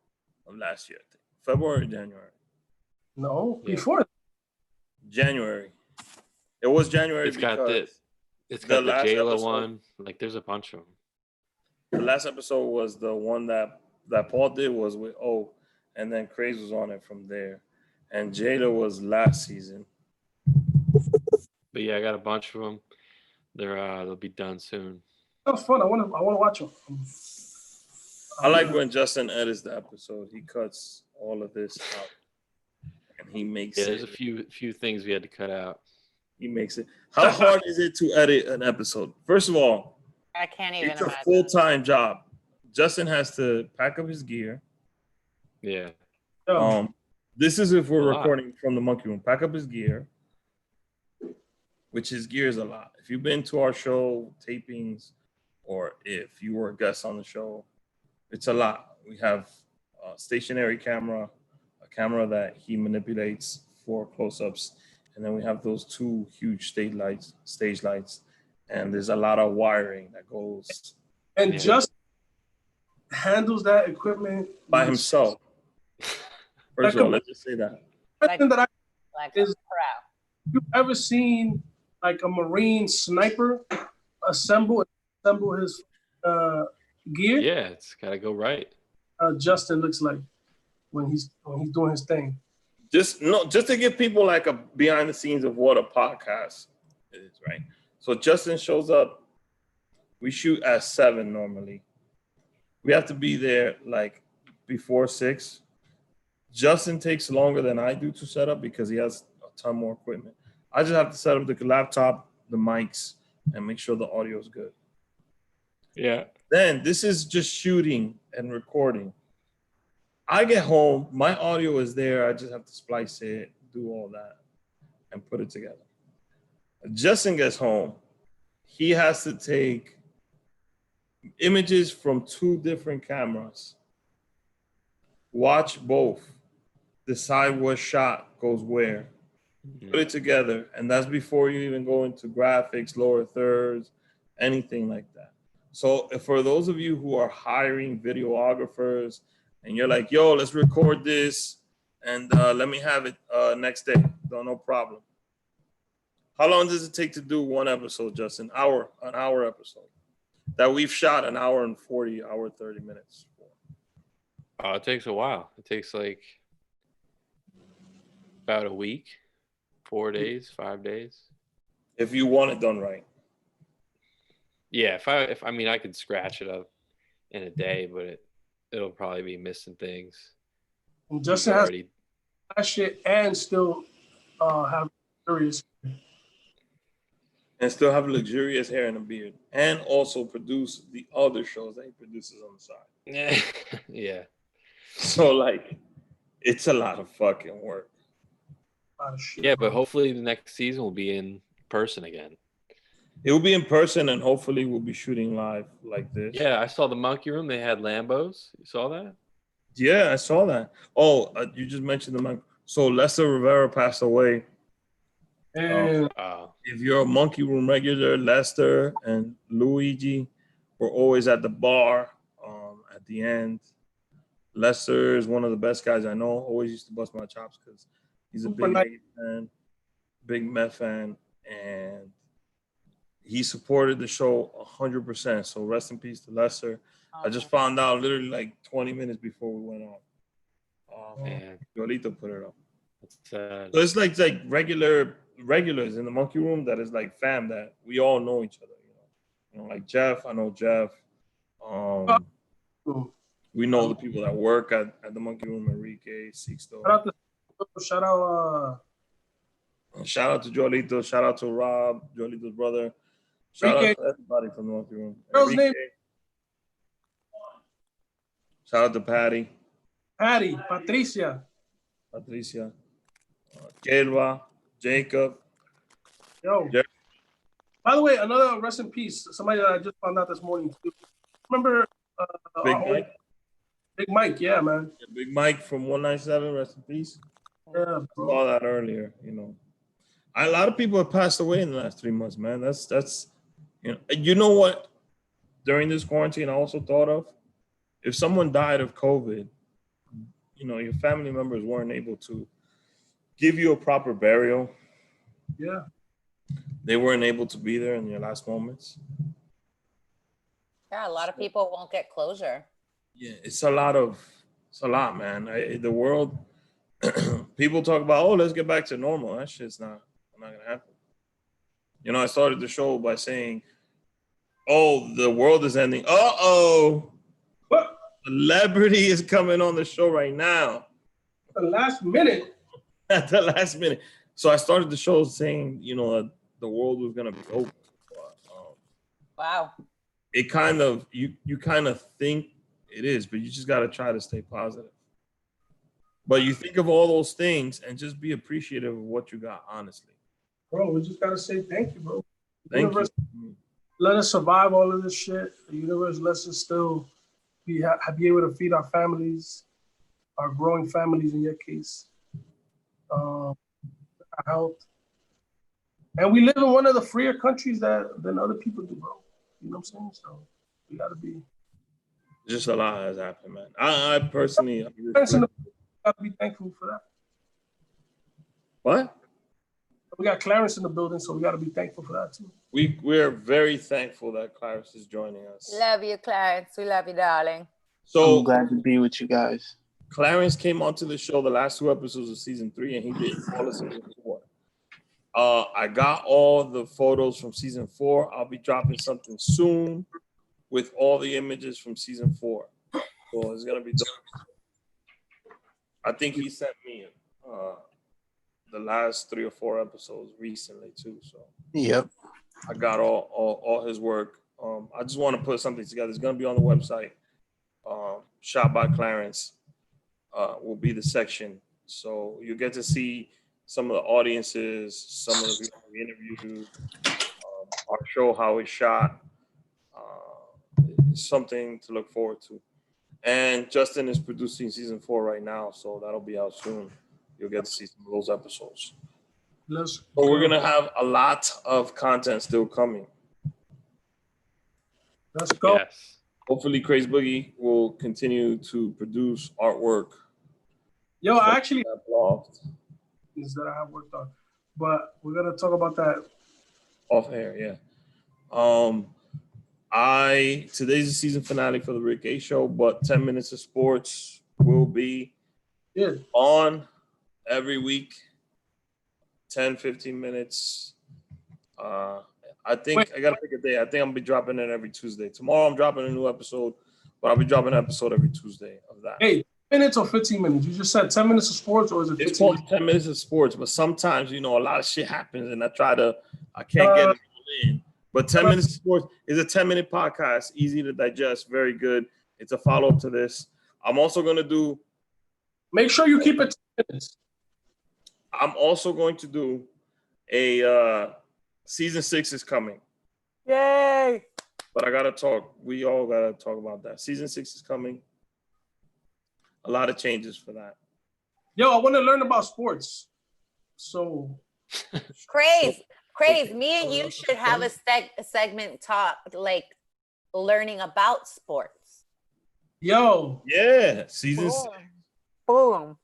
of last year. I think. February, January. No, before. January. It was January. It's got the Jaylah one. Like, there's a bunch of them. The last episode was the one that Paul did was with and then Craze was on it from there, and Jaylah was last season. But yeah, I got a bunch of them. They'll be done soon. That was fun. I want to watch them. I like when Justin edits the episode. He cuts all of this out, and he makes it. There's a few things we had to cut out. He makes it. How hard is it to edit an episode? First of all, I can't even it's a imagine. full-time job. Justin has to pack up his gear. Yeah. This is if we're recording from the Monkey Room. Pack up his gear, which his gear is a lot. If you've been to our show tapings, or if you were a guest on the show, it's a lot. We have a stationary camera, a camera that he manipulates for close-ups, and then we have those 2 huge stage lights, and there's a lot of wiring that goes. And just handles that equipment by himself. First of all, let's just say that. You ever seen like a Marine sniper assemble his gear? Yeah, it's got to go right. Justin looks like when he's doing his thing. Just to give people like a behind the scenes of what a podcast is, right? So Justin shows up. We shoot at 7 normally. We have to be there like before 6. Justin takes longer than I do to set up because he has a ton more equipment. I just have to set up the laptop, the mics, and make sure the audio is good. Yeah. Then this is just shooting and recording. I get home, my audio is there. I just have to splice it, do all that, and put it together. Justin gets home. He has to take images from 2 different cameras, watch both, decide what shot goes where, put it together, and that's before you even go into graphics, lower thirds, anything like that. So for those of you who are hiring videographers and you're like, yo, let's record this and let me have it next day, no problem. How long does it take to do one episode, Justin? An hour episode that we've shot an hour and 40, hour 30 minutes. It takes a while. It takes like about a week, 4 days, 5 days. If you want it done right. Yeah, if I mean I could scratch it up in a day, but it'll probably be missing things. And Justin has that shit and still have luxurious hair and a beard, and also produce the other shows that he produces on the side. Yeah. So like, it's a lot of fucking work. A lot of shit, yeah, bro. but hopefully the next season will be in person again. It will be in person, and hopefully we'll be shooting live like this. Yeah, I saw the Monkey Room. They had Lambos. You saw that? Yeah, I saw that. Oh, you just mentioned the monkey. So Lester Rivera passed away. And If you're a Monkey Room regular, Lester and Luigi were always at the bar at the end. Lester is one of the best guys I know. Always used to bust my chops because he's a big fan, big meth fan, and he supported the show 100%. So rest in peace to Lester. I just found out literally like 20 minutes before we went on. Yolito put it up. So it's like regulars in the Monkey Room that is like fam that we all know each other. You know, like Jeff. I know Jeff. We know the people that work at the Monkey Room. Enrique, Sixto. Shout out to Jolito. Shout out to Rob, Jolito's brother. Shout out to everybody from the Monkey Room. Enrique. Shout out to Patty. Patricia. Kelva, Jacob. Yo. Jeff. By the way, another rest in peace. Somebody that I just found out this morning. Remember Big Mike? Big Mike, yeah, man. Yeah, Big Mike from 197, rest in peace. Yeah, bro. Saw that earlier, you know. A lot of people have passed away in the last 3 months, man. That's you know what? During this quarantine, I also thought of, if someone died of COVID, you know, your family members weren't able to give you a proper burial. Yeah. They weren't able to be there in your last moments. Yeah, a lot of people won't get closure. Yeah, it's a lot, man. The world, people talk about, oh, let's get back to normal. That shit's not gonna happen. You know, I started the show by saying, oh, the world is ending. Uh-oh. What? Celebrity is coming on the show right now. At the last minute. At the last minute. So I started the show saying, you know, the world was gonna be over. Wow. It kind of, you kind of think it is, but you just gotta try to stay positive. But you think of all those things and just be appreciative of what you got, honestly. Bro, we just gotta say thank you, bro. Thank you. Let us survive all of this shit. The universe lets us still be able to feed our families, our growing families in your case. Our health. And we live in one of the freer countries than other people do, bro. You know what I'm saying? So we gotta be. Just a lot has happened, man. I personally gotta be thankful for that. What? We got Clarence in the building, so we gotta be thankful for that too. We're very thankful that Clarence is joining us. Love you, Clarence. We love you, darling. So I'm glad to be with you guys. Clarence came onto the show the last 2 episodes of season 3, and he did all of season 4. I got all the photos from season 4. I'll be dropping something soon with all the images from season 4. So it's gonna be dope. I think he sent me the last 3 or 4 episodes recently too. So Yep. I got all his work. I just want to put something together. It's gonna be on the website. Shot by Clarence will be the section. So you get to see some of the audiences, some of the people we interviewed, our show, how it's shot. It's something to look forward to. And Justin is producing season 4 right now, so that'll be out soon. You'll get to see some of those episodes. Let's But we're go. gonna have a lot of content still coming. Let's go. Yes. Hopefully, Craze Boogie will continue to produce artwork. Yo, I actually that blogged things that I have worked on, but we're gonna talk about that off air. Yeah. Today's the season finale for the Rick A Show, but 10 minutes of sports will be on every week. 10, 15 minutes. I think I gotta pick a day. I think I'm gonna be dropping it every Tuesday. Tomorrow I'm dropping a new episode, but I'll be dropping an episode every Tuesday of that. Hey, minutes or 15 minutes? You just said 10 minutes of sports, or is it 15 It's called 10 minutes of sports, but sometimes, a lot of shit happens and I can't get it in. But 10 minutes of sports is a 10-minute podcast, easy to digest, very good. It's a follow-up to this. I'm also going to do... Make sure you keep it 10 minutes. I'm also going to do a... season 6 is coming. Yay! But I got to talk. We all got to talk about that. Season 6 is coming. A lot of changes for that. Yo, I want to learn about sports. So... Craze, me and you should have a segment talk, like learning about sports. Yo. Yeah, season 6. Boom.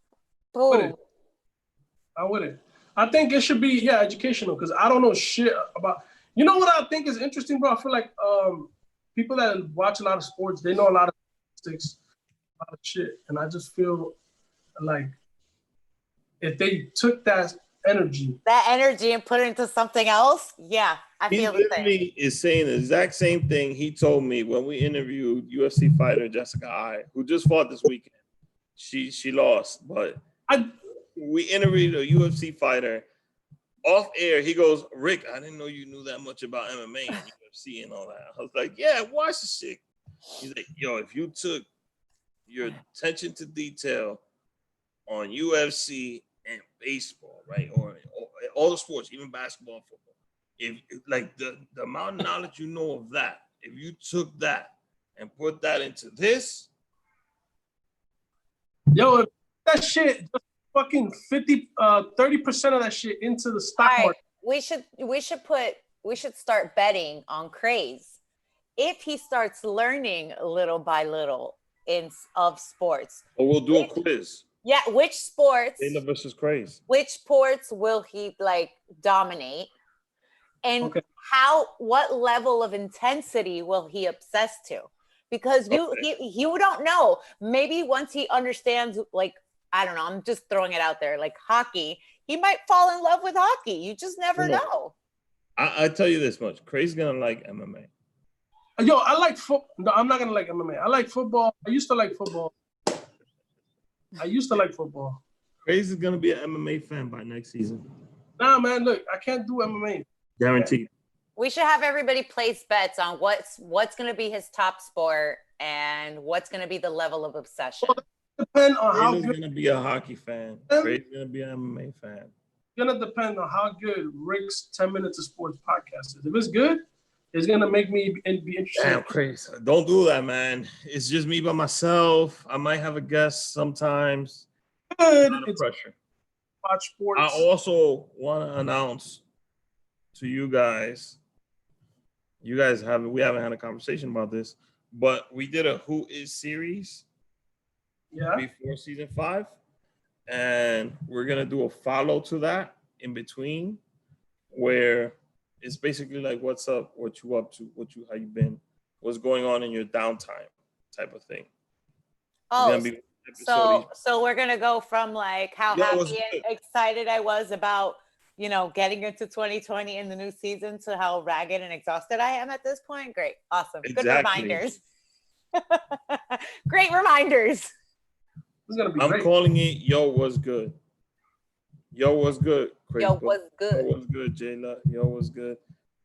I wouldn't. I think it should be, educational, because I don't know shit about... You know what I think is interesting, bro? I feel like people that watch a lot of sports, they know a lot of statistics, a lot of shit. And I just feel like if they took that energy and put it into something else, I feel the same. He is saying the exact same thing he told me when we interviewed UFC fighter Jessica I, who just fought this weekend. She lost, but we interviewed a UFC fighter off air. He goes, Rick, I didn't know you knew that much about MMA and UFC and all that. I was like, yeah, watch the shit. He's like, yo, if you took your attention to detail on UFC and baseball, right, or all the sports, even basketball and football, if like the amount of knowledge you know of that, if you took that and put that into this, yo, if that shit, just fucking 30% of that shit into the stock market. We should start betting on Craze. If he starts learning little by little of sports, or we'll do a quiz. Yeah, which sports? Jaylah versus Craze. Which sports will he dominate? And what level of intensity will he obsess to? Because you don't know. Maybe once he understands, I don't know, I'm just throwing it out there, like hockey, he might fall in love with hockey. You just never know. I tell you this much, Craze gonna like MMA. Yo, I like football. No, I'm not gonna like MMA. I like football. I used to like football. Craze is gonna be an MMA fan by next season. Nah, man, look, I can't do MMA. Guaranteed. We should have everybody place bets on what's gonna be his top sport and what's gonna be the level of obsession. Well, depend on how good. Gonna be a hockey fan. Craze is gonna be an MMA fan. It's gonna depend on how good Rick's 10 Minutes of Sports podcast is. If it's good, it's gonna make me be interested. Damn, Craze. Don't do that, man. It's just me by myself. I might have a guest sometimes. Good. It's pressure. Watch sports. I also want to announce to you guys. We haven't had a conversation about this, but we did a Who Is series before season 5, and we're gonna do a follow to that in between, where it's basically like what's up, what you up to, how you been, what's going on in your downtime, type of thing. So we're gonna go from how happy and excited I was about getting into 2020 in the new season to how ragged and exhausted I am at this point. Great. Awesome. Exactly. Good reminders. Great reminders. It's gonna be I'm great. calling it. Yo, what's good? Yo, what's good? Crazy Yo, what's good? Yo, what's good, Jayla? Yo, what's good?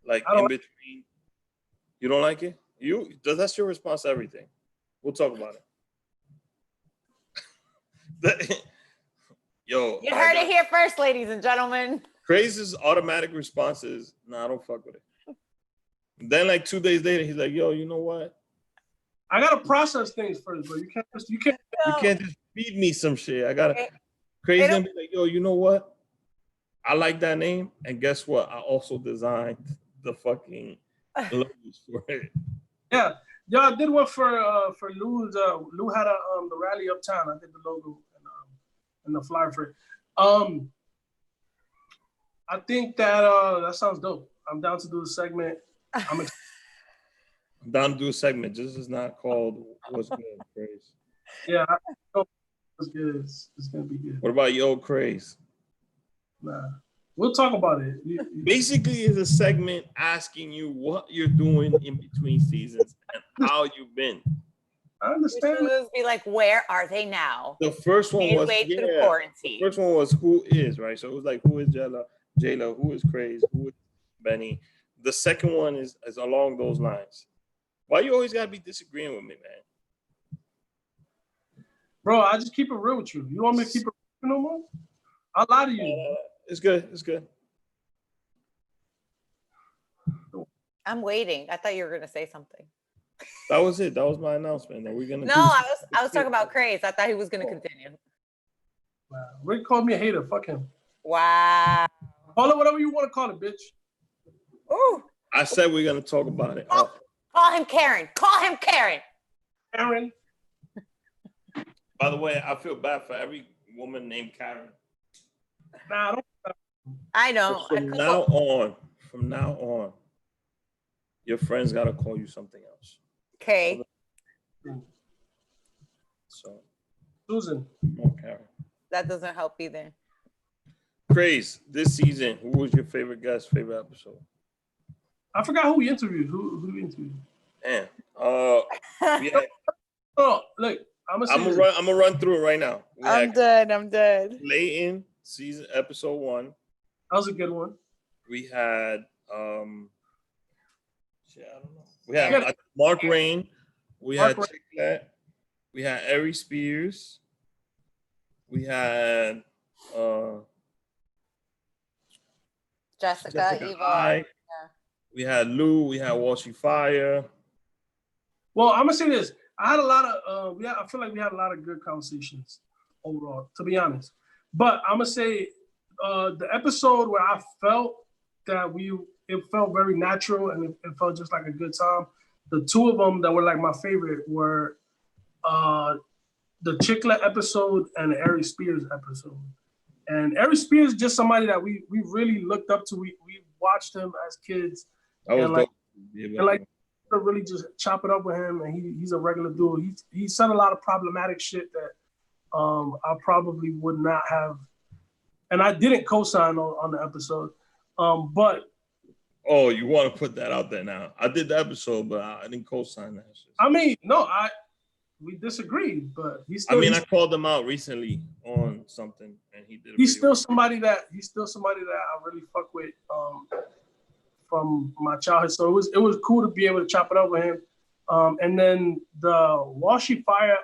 Like I don't in between. You don't like it? That's your response to everything. We'll talk about it. Yo, You heard it here first, ladies and gentlemen. Craze's automatic response is, "Nah, I don't fuck with it." Then, like 2 days later, he's like, "Yo, you know what? I gotta process things first, bro. You can't You can't just feed me some shit. I gotta." Crazy gonna be like, "Yo, you know what? I like that name, and guess what? I also designed the fucking logos for it." Yeah, I did one for Lou's. Lou had the rally uptown. I did the logo and the flyer for it. I think that sounds dope. I'm down to do the segment. I'm down to do a segment. This is not called What's Good, Craze. Yeah, it's good. It's gonna be good. What about Yo Craze? Nah, we'll talk about it. Basically, it's a segment asking you what you're doing in between seasons and how you've been. I understand. Be like, where are they now? The first one was quarantine. The first one was who is, right? So it was like, who is Jayla, who is Craze, who is Benny. The second one is along those lines. Why you always gotta be disagreeing with me, man? Bro, I just keep it real with you. You want me to keep it real no more? I'll lie to you. It's good. It's good. I'm waiting. I thought you were gonna say something. That was it. That was my announcement. That we're gonna. No, I was talking about Craze. I thought he was gonna continue. Wow. Rick called me a hater. Fuck him. Wow. Call it whatever you want to call it, bitch. Ooh. I said we're gonna talk about it. Call him Karen. Call him Karen. Karen. By the way, I feel bad for every woman named Karen. Nah, I don't. From now on, your friends gotta call you something else. Okay. So, Susan. Oh, Karen. That doesn't help either. Craze, this season, who was your favorite guest, favorite episode? I forgot who we interviewed. Who we interviewed? Man, oh, look, I'm gonna run through it right now. I'm dead. Layton, season episode 1. That was a good one. We had I don't know. We had Mark Rain. We had Chicklet. We had Ari Spears. We had Jessica Eva. Yeah. We had Lou. We had Walshy Fire. Well, I'm gonna say this. I had a lot of I feel like we had a lot of good conversations overall, to be honest. But I'm gonna say the episode where I felt that it felt very natural and it felt just like a good time. The two of them that were like my favorite were the Chicklet episode and the Ari Spears episode. And Ari Spears is just somebody that we really looked up to. We watched him as kids. And really just chop it up with him, and he's a regular dude. He said a lot of problematic shit that I probably would not have, and I didn't co-sign on the episode. But you want to put that out there now? I did the episode, but I didn't co-sign that shit. I mean, no, we disagreed, but I called him out recently on something, and he did. He's still somebody that I really fuck with. From my childhood, so it was cool to be able to chop it up with him. And then the Walshy Fire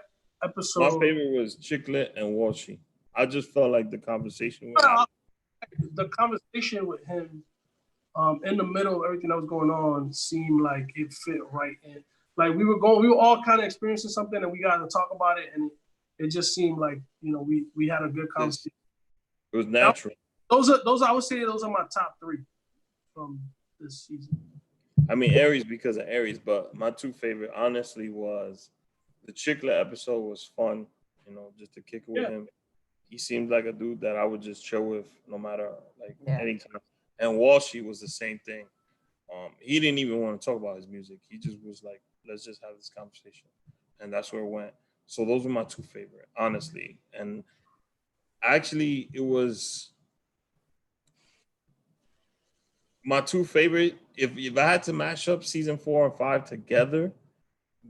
episode. My favorite was Chicklet and Walshy. I just felt like the conversation with him in the middle of everything that was going on seemed like it fit right in. Like we were all kind of experiencing something, and we got to talk about it, and it just seemed like we had a good conversation. It was natural. Those I would say those are my top 3 from this season. I mean, Aries because of Aries, but my 2 favorite, honestly, was the Chicklet episode was fun, just to kick it with him. He seemed like a dude that I would just chill with no matter, anytime. And Walshy was the same thing. He didn't even want to talk about his music. He just was like, let's just have this conversation. And that's where it went. So those were my 2 favorite, honestly. And actually, it was my 2 favorite. If I had to mash up season 4 and 5 together,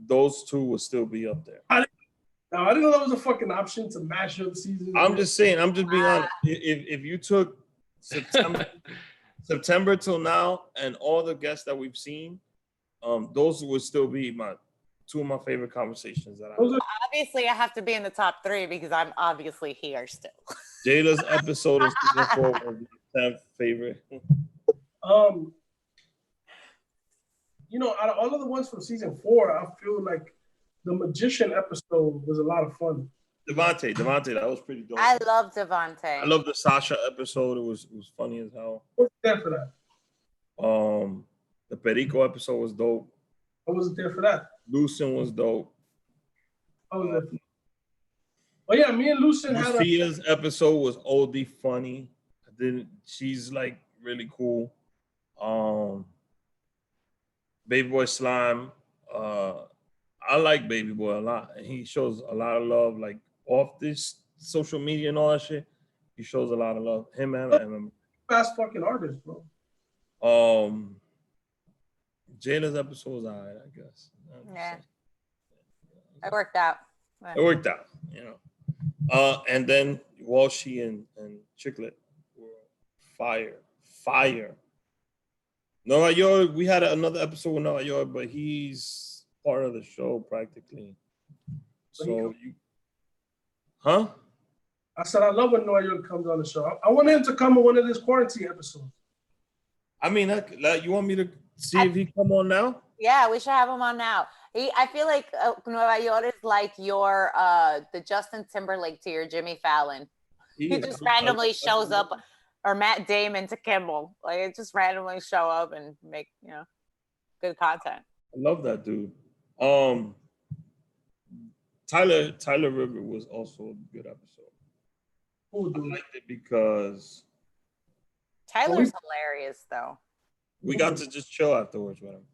those 2 would still be up there. Now, I didn't know that was a fucking option to mash up season. I'm just saying. I'm just being honest. If you took September till now and all the guests that we've seen, those would still be two of my favorite conversations that I had. Obviously, I have to be in the top 3 because I'm obviously here still. Jaylah's episode of season 4 was my 10th favorite. You know, out of all of the ones from season 4, I feel like the magician episode was a lot of fun. Devontae, that was pretty dope. I love Devontae. I love the Sasha episode. It was funny as hell. I wasn't there for that. The Perico episode was dope. I wasn't there for that. Lucen was dope. I was there for that. But yeah, me and Lucen had Sophia's episode was OD funny. She's like really cool. Baby Boy Slime. I like Baby Boy a lot. And he shows a lot of love, like off this social media and all that shit. He shows a lot of love. Him and fast fucking artist, bro. Jaylah's episode was alright, I guess. Yeah. It worked out. It worked out, you know. And then Walshy and Chiclet were fire. Noah York, we had another episode with Noah York, but he's part of the show practically. So huh? I said I love when Noah York comes on the show. I want him to come on one of his quarantine episodes. I mean, you want me to see if he come on now? Yeah, we should have him on now. I feel like Nueva York is like your the Justin Timberlake to your Jimmy Fallon. He just randomly shows up, or Matt Damon to Kimmel. Like, it just randomly show up and make, you know, good content. I love that dude. Tyler River was also a good episode. I liked it because Tyler's hilarious though. We got to just chill afterwards with him.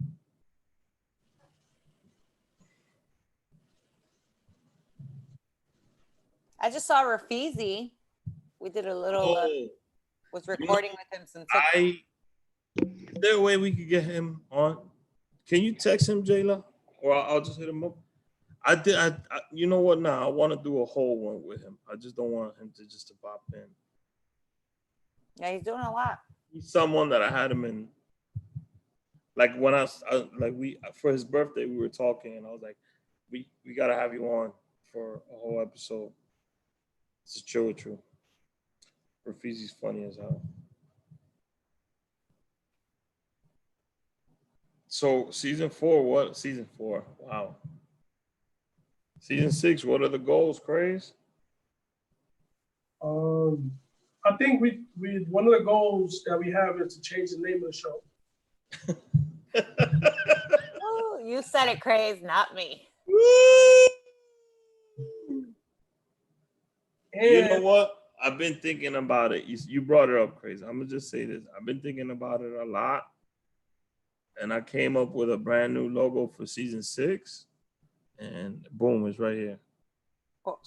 I just saw Rafizi. We did a little was recording with him since is there a way we could get him on? Can you text him, Jaylah? Or I'll just hit him up. I you know what now? I want to do a whole one with him. I just don't want him to pop in. Yeah, he's doing a lot. He's someone that I had him in. Like when for his birthday, we were talking and I was like, we gotta have you on for a whole episode. It's a chill with you. Rafizi's funny as hell. So season 4, season 4? Wow. Season 6, what are the goals, Craze? I think we one of the goals that we have is to change the name of the show. Oh, you said it, Craze, not me. You know what? I've been thinking about it. You brought it up, Craze. I'm gonna just say this. I've been thinking about it a lot, and I came up with a brand new logo for season 6, and boom, it's right here. Oh.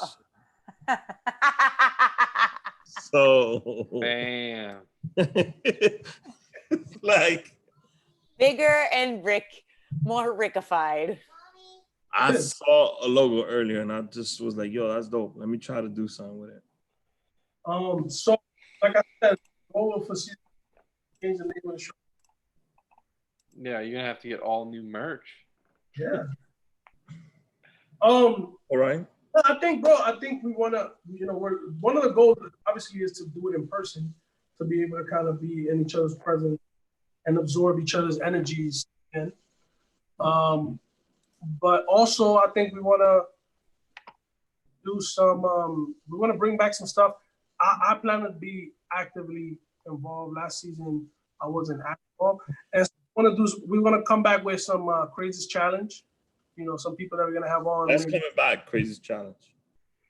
So, bam. It's like bigger and more Rickified. I saw a logo earlier and I just was like, yo, that's dope. Let me try to do something with it. So like I said, over for season, change the name of the show. Yeah, you're gonna have to get all new merch. Yeah. All right. I think we wanna, one of the goals obviously is to do it in person, to be able to kind of be in each other's presence and absorb each other's energies. And but also I think we want to do some we want to bring back some stuff. I plan to be actively involved. Last season I wasn't active, and we want to come back with some Crazy Challenge. You know, some people that we're gonna have on. That's coming back, Crazy Challenge.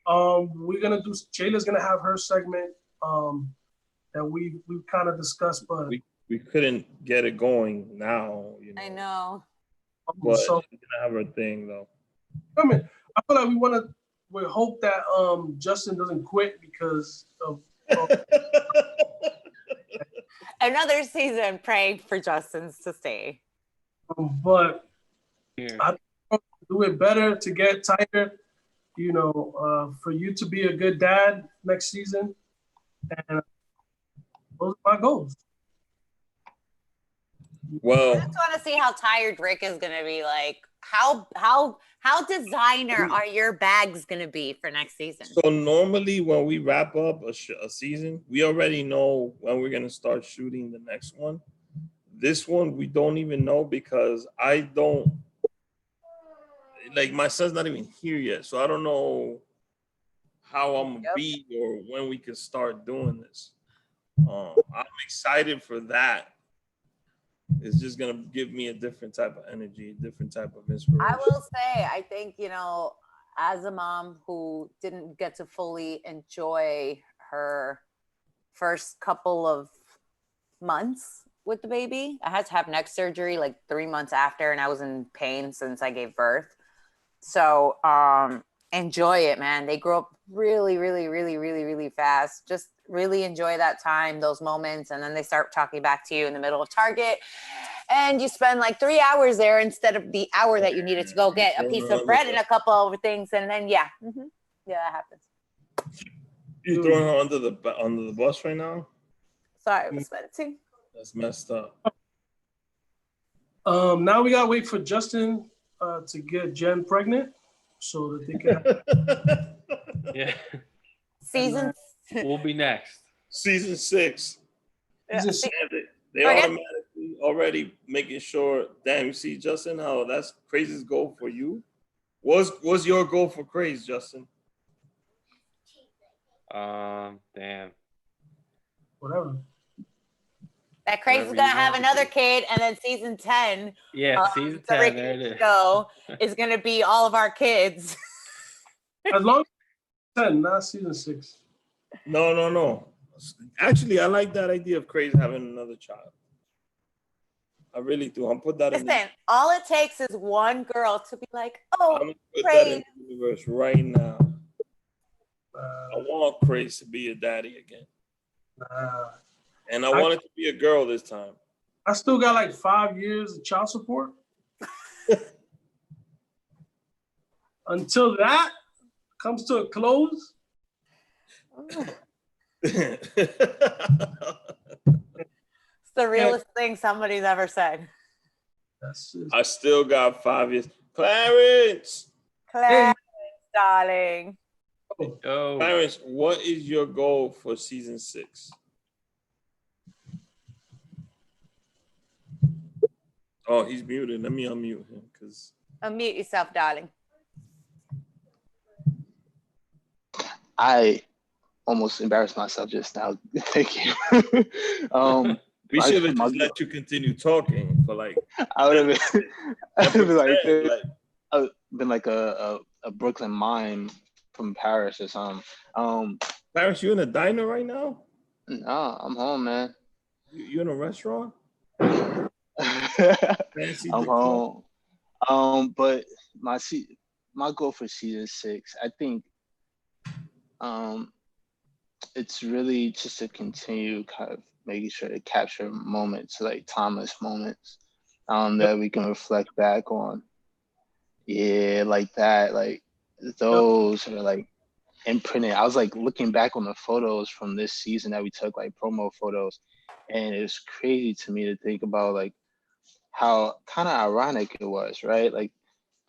We're gonna do. Jaylah's gonna have her segment that we've kind of discussed, but we couldn't get it going now. You know. I know. But she's gonna have her thing though. I mean, I feel like we hope that Justin doesn't quit because of another season praying for Justin's to stay. But I think we'll do it better to get tighter. for you to be a good dad next season. And those are my goals. Well, I just want to see how tired Rick is going to be. Like, how designer are your bags going to be for next season? so normally when we wrap up a season, we already know when we're going to start shooting the next one. This one, we don't even know because I don't, like, my son's not even here yet. So I don't know how I'm going to be or when we can start doing this. I'm excited for that. It's just going to give me a different type of energy, a different type of inspiration. I will say, I think, as a mom who didn't get to fully enjoy her first couple of months with the baby, I had to have neck surgery like 3 months after, and I was in pain since I gave birth. So enjoy it, man. They grow up really, really, really, really, really fast. Just really enjoy that time, those moments, and then they start talking back to you in the middle of Target, and you spend like 3 hours there instead of the hour that you needed to go get a piece of bread and a couple of things, and then yeah, that happens. You throwing her under the bus right now? Sorry, I was sweating. That's messed up. Now we gotta wait for Justin to get Jen pregnant so that they can. Yeah. Season. We'll be next. Season 6. Yeah. They automatically already making sure. Damn, you see, Justin, how that's Craze's goal for you. What's your goal for Craze, Justin? Damn. Whatever. That Craze is gonna have another kid, and then season 10. Yeah, season 10. There it is. Show is gonna be all of our kids. As long as 10, not season 6. No. Actually, I like that idea of Craze having another child. I really do. I'm put that in. Listen, all it takes is one girl to be like, "Oh, I'm gonna put Craze." that in the universe right now. I want Craze to be a daddy again. And I want it to be a girl this time. I still got like 5 years of child support. Until that comes to a close. It's the realest thing somebody's ever said. I still got 5 years. Clarence, darling. Oh. Clarence, what is your goal for season 6? Oh, he's muted. Let me unmute him because. Unmute yourself, darling. I almost embarrassed myself just now. Thank you. We should have just let you continue talking for like. I would have been like a Brooklyn mime from Paris or something. Paris, you in a diner right now? No, I'm home, man. You in a restaurant? I'm home. But my goal for season 6, I think, it's really just to continue kind of making sure to capture moments, like timeless moments, that we can reflect back on. Yeah, like that, like those are like imprinted. I was like looking back on the photos from this season that we took, like promo photos, and it's crazy to me to think about like how kind of ironic it was, right? Like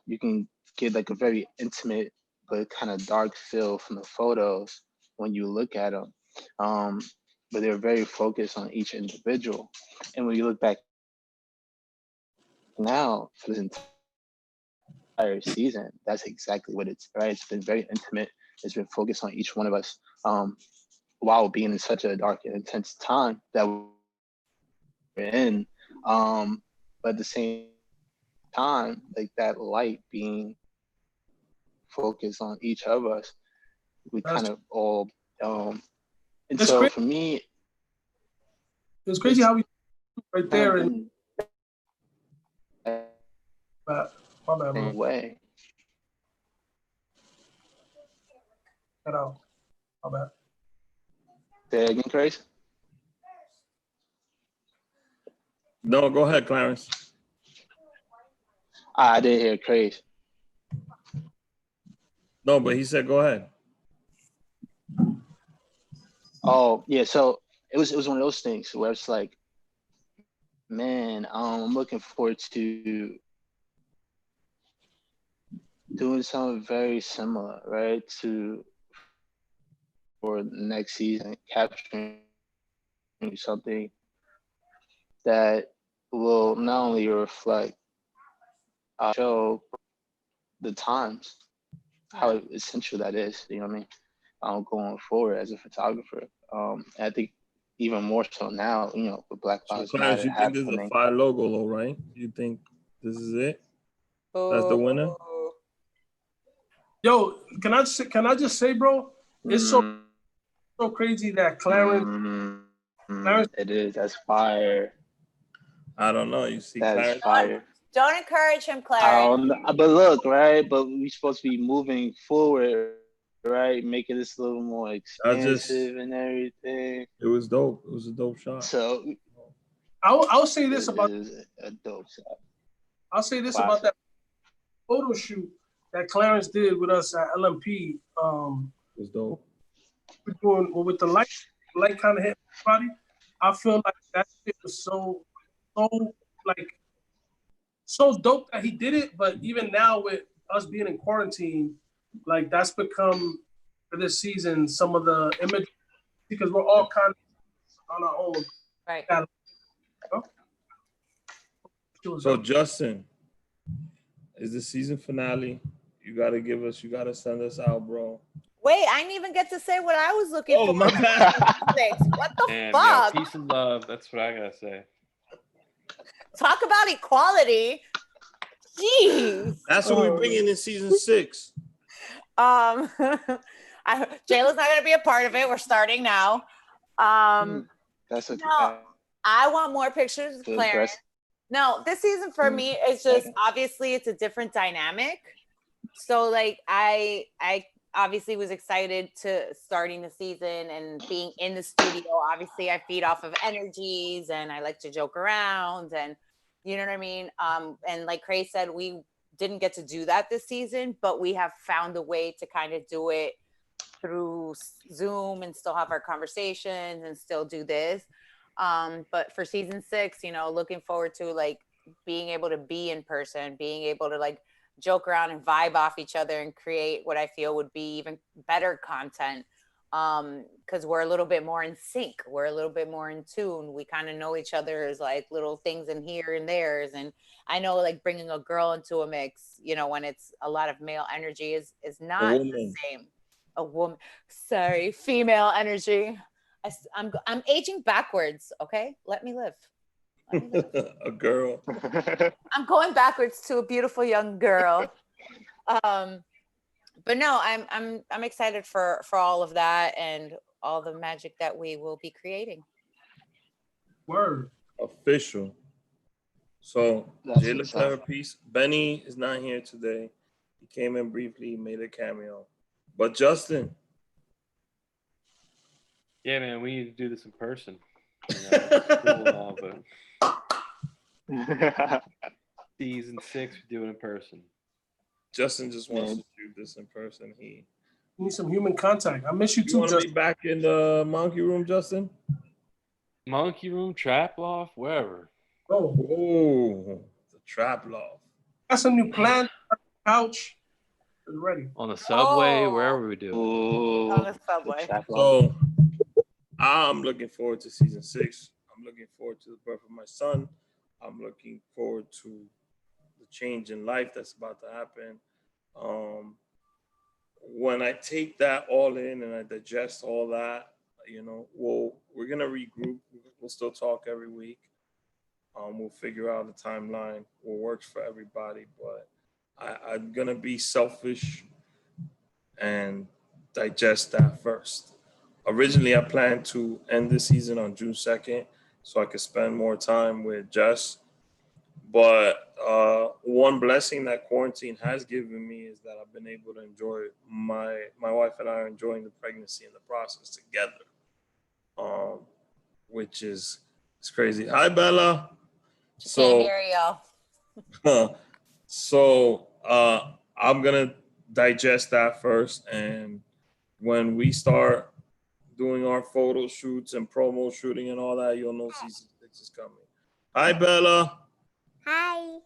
you can get like a very intimate but kind of dark feel from the photos when you look at them. But they're very focused on each individual. And when you look back now for this entire season, that's exactly what it's, right? It's been very intimate. It's been focused on each one of us, while being in such a dark and intense time that we're in. But at the same time, like that light being focused on each of us, we kind of all, and so crazy. For me, it's crazy how we right there and my bad, bro. Way. Get out. My bad. Say again, Craze? No, go ahead, Clarence. I didn't hear Craze. No, but he said, go ahead. Oh yeah, so it was one of those things where it's like, man, I'm looking forward to doing something very similar, right? For next season, capturing something that will not only reflect our show, the times, how essential that is. You know what I mean? Going forward as a photographer, I think even more so now. You know, with Black So, Lives Clarence, Matter you think this is a happening. fire logo, though, right? You think this is it? That's the winner? Yo, can I just say, bro? It's so crazy that Clarence. It is. That's fire. I don't know. You see, That is Clarence. fire. Don't encourage him, Clarence. But look, right? But we're supposed to be moving forward, right? Making this a little more expansive and everything. It was dope. It was a dope shot. So I'll say this about a dope shot. I'll say this about that photo shoot that Clarence did with us at LMP. It was dope. We're doing with the light kind of hit everybody. I feel like that shit was so dope that he did it. But even now with us being in quarantine, like that's become for this season some of the images because we're all kind of on our own. Right. So Justin, is the season finale? You gotta send us out, bro. Wait, I didn't even get to say what I was looking for. My bad. What the Damn, fuck? Yo, peace and love. That's what I gotta say. Talk about equality. Jeez. That's what we're bringing in season 6. Jayla's not gonna be a part of it. We're starting now. That's okay. No, I want more pictures of Clarence. No, this season for me is just obviously it's a different dynamic. So like I obviously was excited to starting the season and being in the studio. Obviously, I feed off of energies and I like to joke around and you know what I mean? And like Craze said, we didn't get to do that this season, but we have found a way to kind of do it through Zoom and still have our conversations and still do this. But for season 6, you know, looking forward to like being able to be in person, being able to like joke around and vibe off each other and create what I feel would be even better content. Because we're a little bit more in sync. We're a little bit more in tune. We kind of know each other's like little things in here and theirs. And I know like bringing a girl into a mix, you know, when it's a lot of male energy is not the same. A woman, sorry, female energy. I'm aging backwards. Okay, let me live. A girl. I'm going backwards to a beautiful young girl. But no, I'm excited for all of that and all the magic that we will be creating. Word. Official. So Jayla Clarapiece. Benny is not here today. He came in briefly, made a cameo. But Justin. Yeah, man, we need to do this in person. You know, it's cool and all, but season 6, we do it in person. Justin just wants to do this in person. He need some human contact. I miss you too. You want to be back in the monkey room, Justin? Monkey room, trap loft, wherever. Oh, the trap loft. That's a new plan. Couch is ready. On the subway, wherever we do. On the subway. So I'm looking forward to season 6. I'm looking forward to the birth of my son. I'm looking forward to the change in life that's about to happen. When I take that all in and I digest all that, you know, we're gonna regroup. We'll still talk every week. We'll figure out a timeline what works for everybody. But I'm gonna be selfish and digest that first. Originally, I planned to end the season on June 2nd so I could spend more time with Jess. But one blessing that quarantine has given me is that I've been able to enjoy my wife and I are enjoying the pregnancy and the process together, which is it's crazy. Hi, Bella. Can't hear y'all. So I'm gonna digest that first, and when we start doing our photo shoots and promo shooting and all that, you'll know season 6 is coming. Hi, Bella. Hi.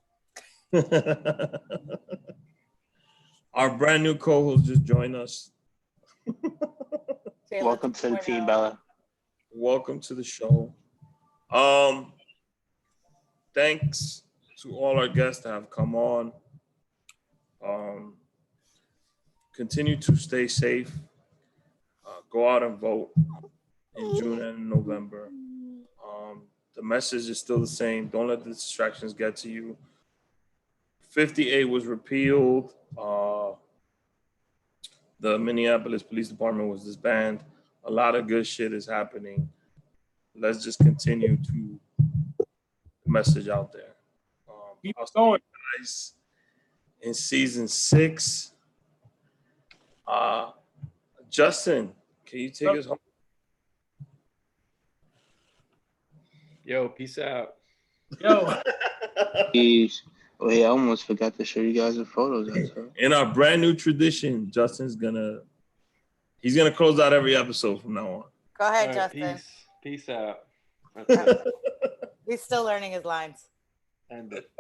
Our brand new co-host just joined us. Welcome to the team, Bella. Welcome to the show. Thanks to all our guests that have come on. Continue to stay safe. Go out and vote in June and November. The message is still the same. Don't let the distractions get to you. 58 was repealed. The Minneapolis Police Department was disbanded. A lot of good shit is happening. Let's just continue to message out there. I'll see you guys in season 6. Justin, can you take us home? Yo, peace out. Yo. Peace. Oh yeah, I almost forgot to show you guys the photos. In our brand new tradition, Justin's he's gonna close out every episode from now on. Go ahead, Right, Justin. Peace out. That's it. He's still learning his lines. End it.